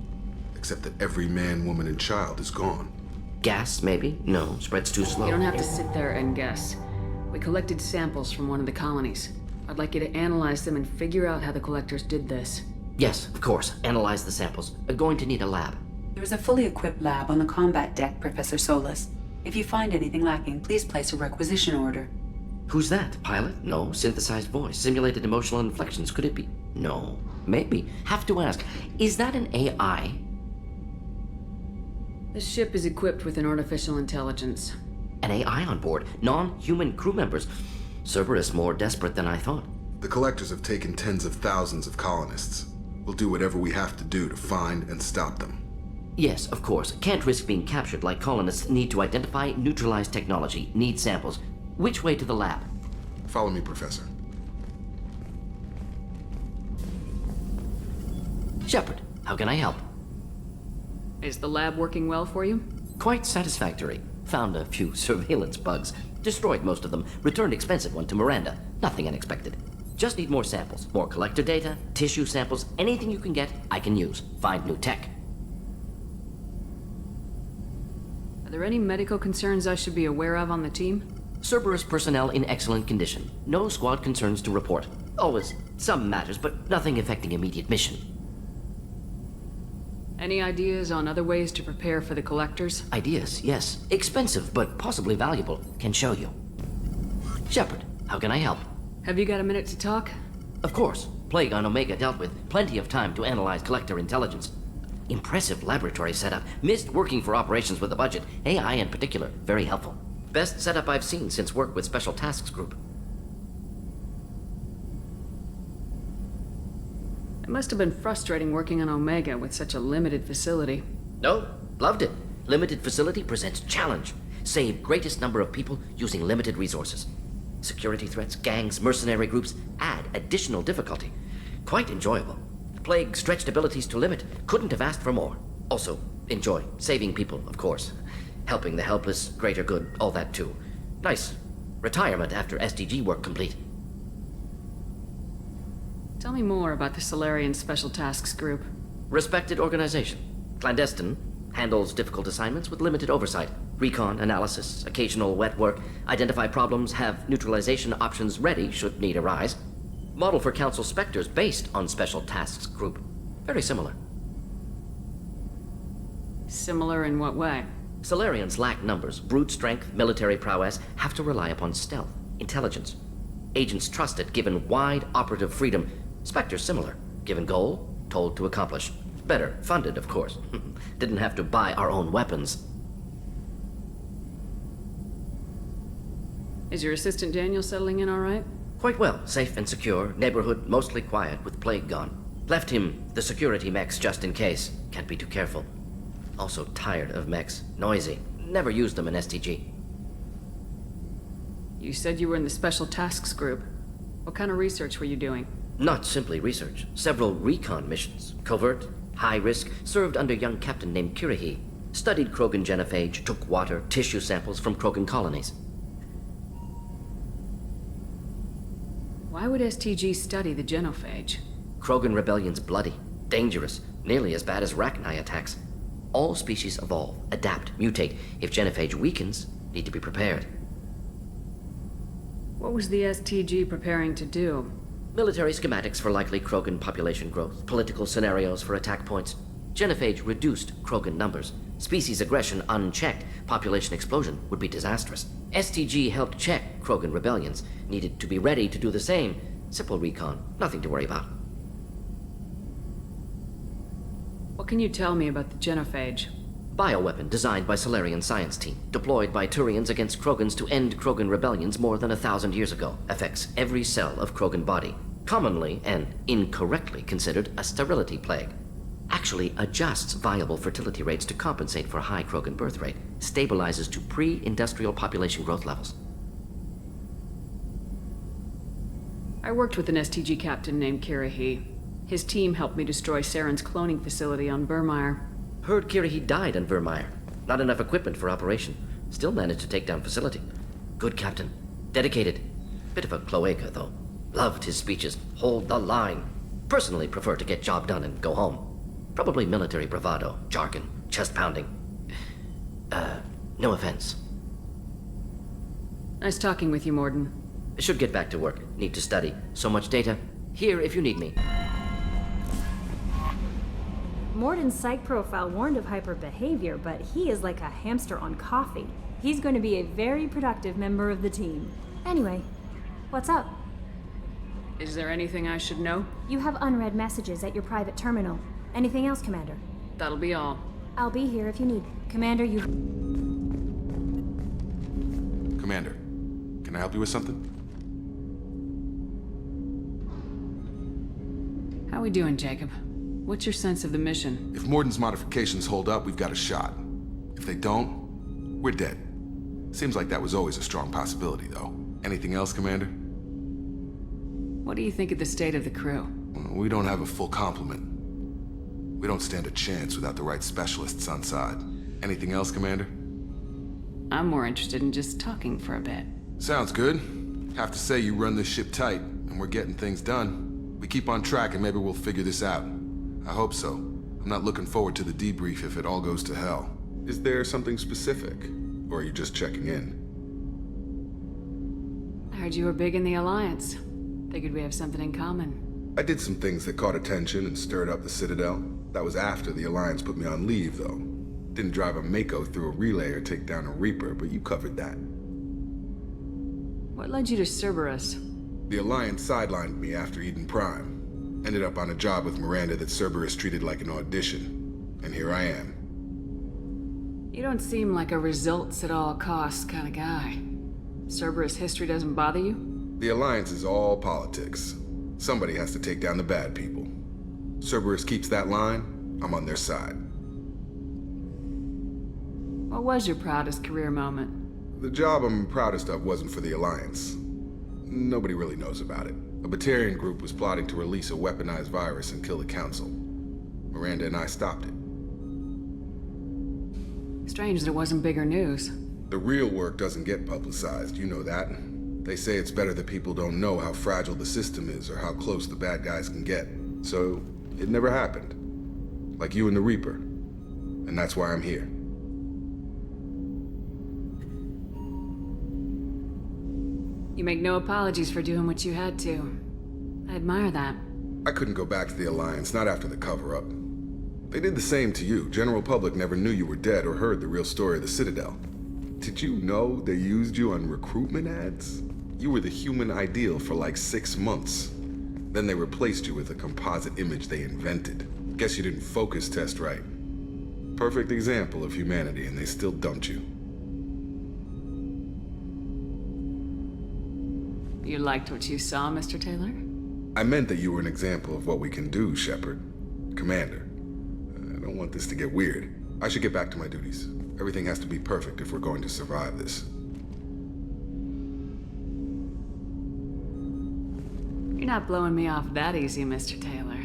except that every man, woman, and child is gone. Gas, maybe? No, spreads too slow. You don't have to sit there and guess. We collected samples from one of the colonies. I'd like you to analyze them and figure out how the Collectors did this. Yes, of course. Analyze the samples. Going to need a lab. There is a fully equipped lab on the combat deck, Professor Solis. If you find anything lacking, please place a requisition order. Who's that? Pilot? No. Synthesized voice. Simulated emotional inflections. Could it be? No. Maybe. Have to ask. Is that an AI? This ship is equipped with an artificial intelligence. An AI on board. Non-human crew members. Cerberus more desperate than I thought. The Collectors have taken tens of thousands of colonists. We'll do whatever we have to do to find and stop them. Yes, of course. Can't risk being captured like colonists. Need to identify, neutralize technology. Need samples. Which way to the lab? Follow me, Professor. Shepard, how can I help? Is the lab working well for you? Quite satisfactory. Found a few surveillance bugs. Destroyed most of them. Returned expensive one to Miranda. Nothing unexpected. Just need more samples. More collector data, tissue samples, anything you can get, I can use. Find new tech. Are there any medical concerns I should be aware of on the team? Cerberus personnel in excellent condition. No squad concerns to report. Always some matters, but nothing affecting immediate mission. Any ideas on other ways to prepare for the Collectors? Ideas, yes. Expensive, but possibly valuable. Can show you. Shepard, how can I help? Have you got a minute to talk? Of course. Plague on Omega dealt with. Plenty of time to analyze Collector intelligence. Impressive laboratory setup. Missed working for operations with a budget. AI in particular. Very helpful. Best setup I've seen since work with Special Tasks Group. It must have been frustrating working on Omega with such a limited facility. No, loved it. Limited facility presents challenge. Save greatest number of people using limited resources. Security threats, gangs, mercenary groups add additional difficulty. Quite enjoyable. Plague stretched abilities to limit. Couldn't have asked for more. Also, enjoy. Saving people, of course. Helping the helpless, greater good, all that too. Nice. Retirement after SDG work complete. Tell me more about the Solarian Special Tasks Group. Respected organization. Clandestine. Handles difficult assignments with limited oversight. Recon, analysis, occasional wet work. Identify problems, have neutralization options ready should need arise. Model for Council Spectres based on Special Tasks Group. Very similar. Similar in what way? Solarians lack numbers, brute strength, military prowess, have to rely upon stealth, intelligence. Agents trusted, given wide operative freedom. Spectres similar, given goal, told to accomplish. Better funded, of course. Didn't have to buy our own weapons. Is your assistant Daniel settling in all right? Quite well, safe and secure, neighborhood mostly quiet with plague gone. Left him the security mechs just in case. Can't be too careful. Also tired of mechs, noisy. Never used them in STG. You said you were in the Special Tasks Group. What kind of research were you doing? Not simply research. Several recon missions. Covert, High risk, served under young captain named Kirihi. Studied Krogan genophage, took water, tissue samples from Krogan colonies. Why would STG study the genophage? Krogan rebellion's bloody, dangerous, nearly as bad as Rachni attacks. All species evolve, adapt, mutate. If genophage weakens, need to be prepared. What was the STG preparing to do? Military schematics for likely Krogan population growth, political scenarios for attack points. Genophage reduced Krogan numbers. Species aggression unchecked, population explosion would be disastrous. STG helped check Krogan rebellions, needed to be ready to do the same. Simple recon, nothing to worry about. What can you tell me about the genophage? Bioweapon designed by Solarian science team, deployed by Turians against Krogans to end Krogan rebellions more than 1,000 years ago. Affects every cell of Krogan body. Commonly and incorrectly considered a sterility plague. Actually adjusts viable fertility rates to compensate for a high Krogan birth rate. Stabilizes to pre-industrial population growth levels. I worked with an STG captain named Kirihi. His team helped me destroy Saren's cloning facility on Burmire. Heard Kirihi died on Vermeer. Not enough equipment for operation. Still managed to take down facility. Good captain. Dedicated. Bit of a cloaca, though. Loved his speeches. Hold the line. Personally prefer to get job done and go home. Probably military bravado, jargon, chest pounding. No offense. Nice talking with you, Morden. Should get back to work. Need to study. So much data. Here if you need me. Morden's psych profile warned of hyper behavior, but he is like a hamster on coffee. He's going to be a very productive member of the team. Anyway, what's up? Is there anything I should know? You have unread messages at your private terminal. Anything else, Commander? That'll be all. I'll be here if you need. Commander, you... Commander, can I help you with something? How we doing, Jacob? What's your sense of the mission? If Morden's modifications hold up, we've got a shot. If they don't, we're dead. Seems like that was always a strong possibility, though. Anything else, Commander? What do you think of the state of the crew? We don't have a full complement. We don't stand a chance without the right specialists on side. Anything else, Commander? I'm more interested in just talking for a bit. Sounds good. Have to say you run this ship tight, and we're getting things done. We keep on track and maybe we'll figure this out. I hope so. I'm not looking forward to the debrief if it all goes to hell. Is there something specific? Or are you just checking in? I heard you were big in the Alliance. Figured we have something in common. I did some things that caught attention and stirred up the Citadel. That was after the Alliance put me on leave, though. Didn't drive a Mako through a relay or take down a Reaper, but you covered that. What led you to Cerberus? The Alliance sidelined me after Eden Prime. Ended up on a job with Miranda that Cerberus treated like an audition. And here I am. You don't seem like a results at all costs kind of guy. Cerberus history doesn't bother you? The Alliance is all politics. Somebody has to take down the bad people. Cerberus keeps that line, I'm on their side. What was your proudest career moment? The job I'm proudest of wasn't for the Alliance. Nobody really knows about it. A Batarian group was plotting to release a weaponized virus and kill the Council. Miranda and I stopped it. Strange that it wasn't bigger news. The real work doesn't get publicized, you know that. They say it's better that people don't know how fragile the system is or how close the bad guys can get. So, it never happened. Like you and the Reaper. And that's why I'm here. You make no apologies for doing what you had to. I admire that. I couldn't go back to the Alliance, not after the cover-up. They did the same to you. General public never knew you were dead or heard the real story of the Citadel. Did you know they used you on recruitment ads? You were the human ideal for like 6 months. Then they replaced you with a composite image they invented. Guess you didn't focus test right. Perfect example of humanity, and they still dumped you. You liked what you saw, Mr. Taylor? I meant that you were an example of what we can do, Shepard. Commander. I don't want this to get weird. I should get back to my duties. Everything has to be perfect if we're going to survive this. You're not blowing me off that easy, Mr. Taylor.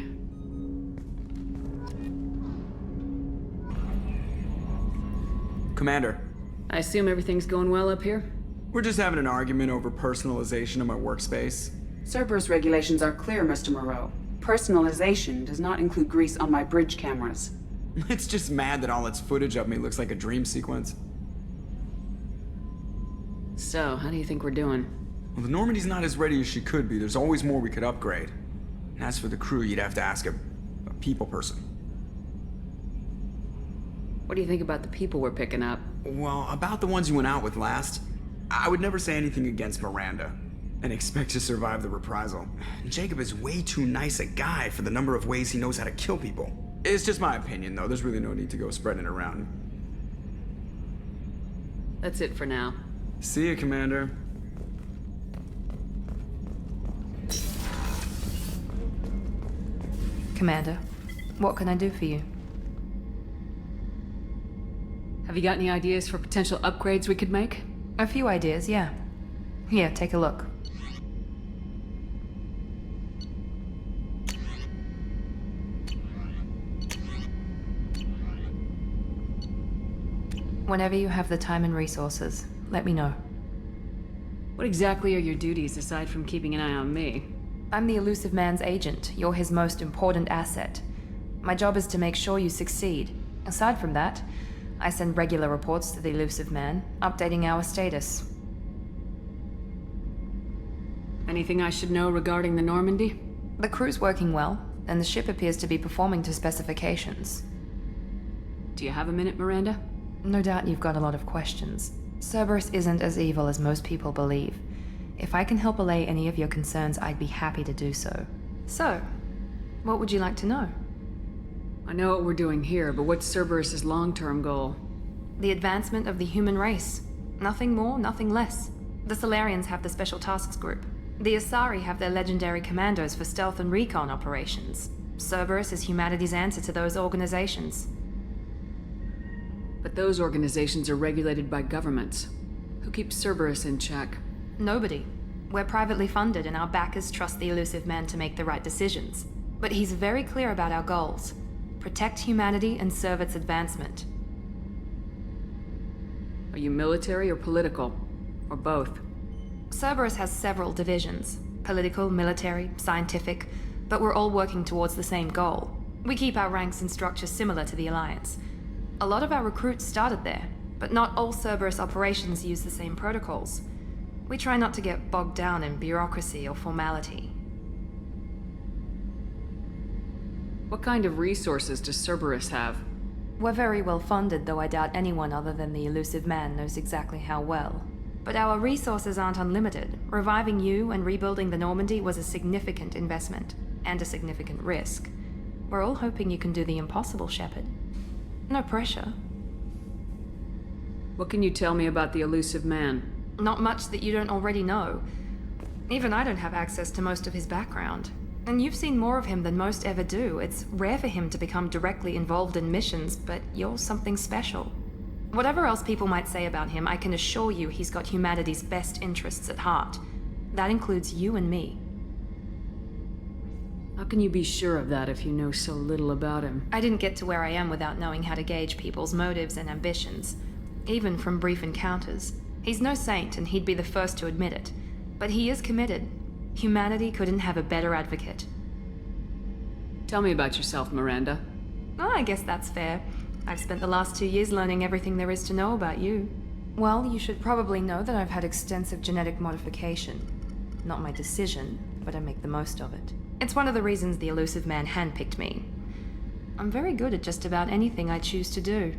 Commander. I assume everything's going well up here? We're just having an argument over personalization of my workspace. Cerberus regulations are clear, Mr. Moreau. Personalization does not include grease on my bridge cameras. It's just mad that all its footage of me looks like a dream sequence. So, how do you think we're doing? Well, the Normandy's not as ready as she could be. There's always more we could upgrade. And as for the crew, you'd have to ask a people person. What do you think about the people we're picking up? Well, about the ones you went out with last, I would never say anything against Miranda and expect to survive the reprisal. Jacob is way too nice a guy for the number of ways he knows how to kill people. It's just my opinion, though. There's really no need to go spreading it around. That's it for now. See you, Commander. Commander, what can I do for you? Have you got any ideas for potential upgrades we could make? A few ideas, yeah. Here, take a look. Whenever you have the time and resources, let me know. What exactly are your duties aside from keeping an eye on me? I'm the elusive man's agent. You're his most important asset. My job is to make sure you succeed. Aside from that, I send regular reports to the elusive man, updating our status. Anything I should know regarding the Normandy? The crew's working well, and the ship appears to be performing to specifications. Do you have a minute, Miranda? No doubt you've got a lot of questions. Cerberus isn't as evil as most people believe. If I can help allay any of your concerns, I'd be happy to do so. So, what would you like to know? I know what we're doing here, but what's Cerberus's long-term goal? The advancement of the human race. Nothing more, nothing less. The Solarians have the Special Tasks Group. The Asari have their legendary commandos for stealth and recon operations. Cerberus is humanity's answer to those organizations. But those organizations are regulated by governments. Who keeps Cerberus in check? Nobody. We're privately funded and our backers trust the elusive man to make the right decisions. But he's very clear about our goals. Protect humanity and serve its advancement. Are you military or political? Or both? Cerberus has several divisions. Political, military, scientific, but we're all working towards the same goal. We keep our ranks and structure similar to the Alliance. A lot of our recruits started there, but not all Cerberus operations use the same protocols. We try not to get bogged down in bureaucracy or formality. What kind of resources does Cerberus have? We're very well funded, though I doubt anyone other than the elusive man knows exactly how well. But our resources aren't unlimited. Reviving you and rebuilding the Normandy was a significant investment, and a significant risk. We're all hoping you can do the impossible, Shepard. No pressure. What can you tell me about the elusive man? Not much that you don't already know. Even I don't have access to most of his background. And you've seen more of him than most ever do. It's rare for him to become directly involved in missions, but you're something special. Whatever else people might say about him, I can assure you he's got humanity's best interests at heart. That includes you and me. How can you be sure of that if you know so little about him? I didn't get to where I am without knowing how to gauge people's motives and ambitions. Even from brief encounters. He's no saint, and he'd be the first to admit it. But he is committed. Humanity couldn't have a better advocate. Tell me about yourself, Miranda. Oh, I guess that's fair. I've spent the last 2 years learning everything there is to know about you. Well, you should probably know that I've had extensive genetic modification. Not my decision, but I make the most of it. It's one of the reasons the elusive man handpicked me. I'm very good at just about anything I choose to do.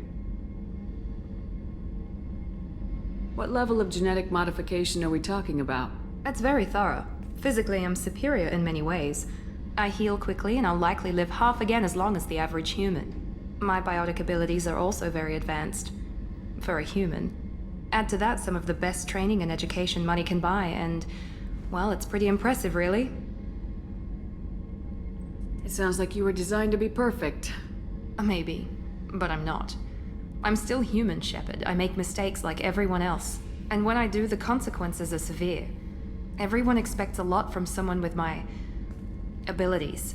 What level of genetic modification are we talking about? That's very thorough. Physically, I'm superior in many ways. I heal quickly, and I'll likely live half again as long as the average human. My biotic abilities are also very advanced. For a human. Add to that some of the best training and education money can buy, and, well, it's pretty impressive, really. It sounds like you were designed to be perfect. Maybe, but I'm not. I'm still human, Shepard. I make mistakes like everyone else. And when I do, the consequences are severe. Everyone expects a lot from someone with my abilities.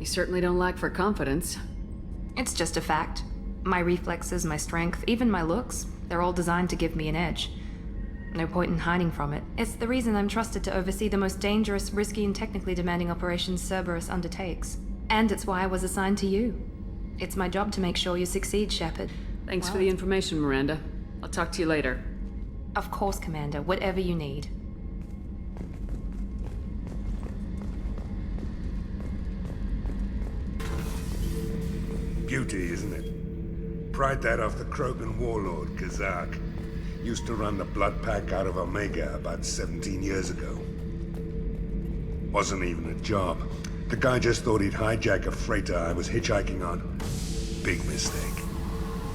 You certainly don't lack for confidence. It's just a fact. My reflexes, my strength, even my looks, they're all designed to give me an edge. No point in hiding from it. It's the reason I'm trusted to oversee the most dangerous, risky, and technically demanding operations Cerberus undertakes. And it's why I was assigned to you. It's my job to make sure you succeed, Shepard. Thanks for the information, Miranda. I'll talk to you later. Of course, Commander. Whatever you need. Beauty, isn't it? Pried that off the Krogan warlord, Kazak. Used to run the blood pack out of Omega about 17 years ago. Wasn't even a job. The guy just thought he'd hijack a freighter I was hitchhiking on. Big mistake.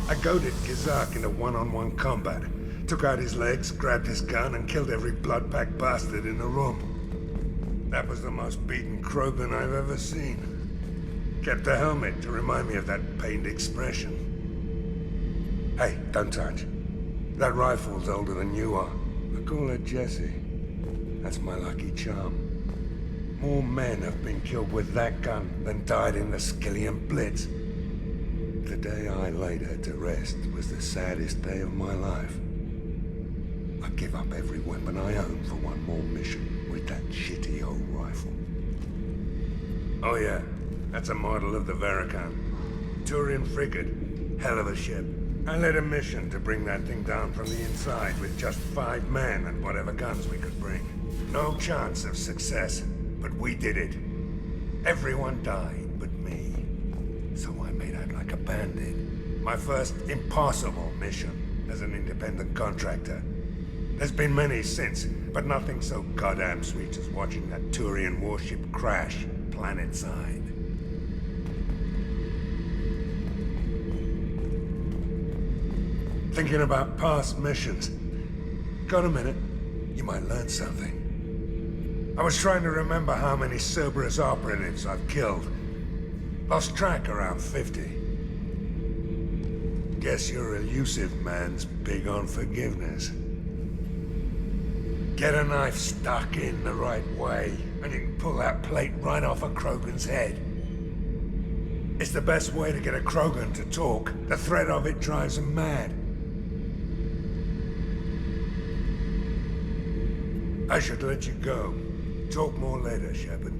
I goaded Kazak into one-on-one combat. Took out his legs, grabbed his gun, and killed every blood pack bastard in the room. That was the most beaten Krogan I've ever seen. Kept a helmet to remind me of that pained expression. Hey, don't touch. That rifle's older than you are. I call her Jessie. That's my lucky charm. More men have been killed with that gun than died in the Skillian Blitz. The day I laid her to rest was the saddest day of my life. I'd give up every weapon I own for one more mission with that shitty old rifle. Oh yeah, that's a model of the Veracon. Turian frigate. Hell of a ship. I led a mission to bring that thing down from the inside with just 5 men and whatever guns we could bring. No chance of success, but we did it. Everyone died but me. So I made out like a bandit. My first impossible mission as an independent contractor. There's been many since, but nothing so goddamn sweet as watching that Turian warship crash planet-side. Thinking about past missions. Got a minute? You might learn something. I was trying to remember how many Cerberus operatives I've killed. Lost track around 50. Guess your elusive man's big on forgiveness. Get a knife stuck in the right way, and you can pull that plate right off a Krogan's head. It's the best way to get a Krogan to talk. The threat of it drives him mad. I should let you go. Talk more later, Shepard.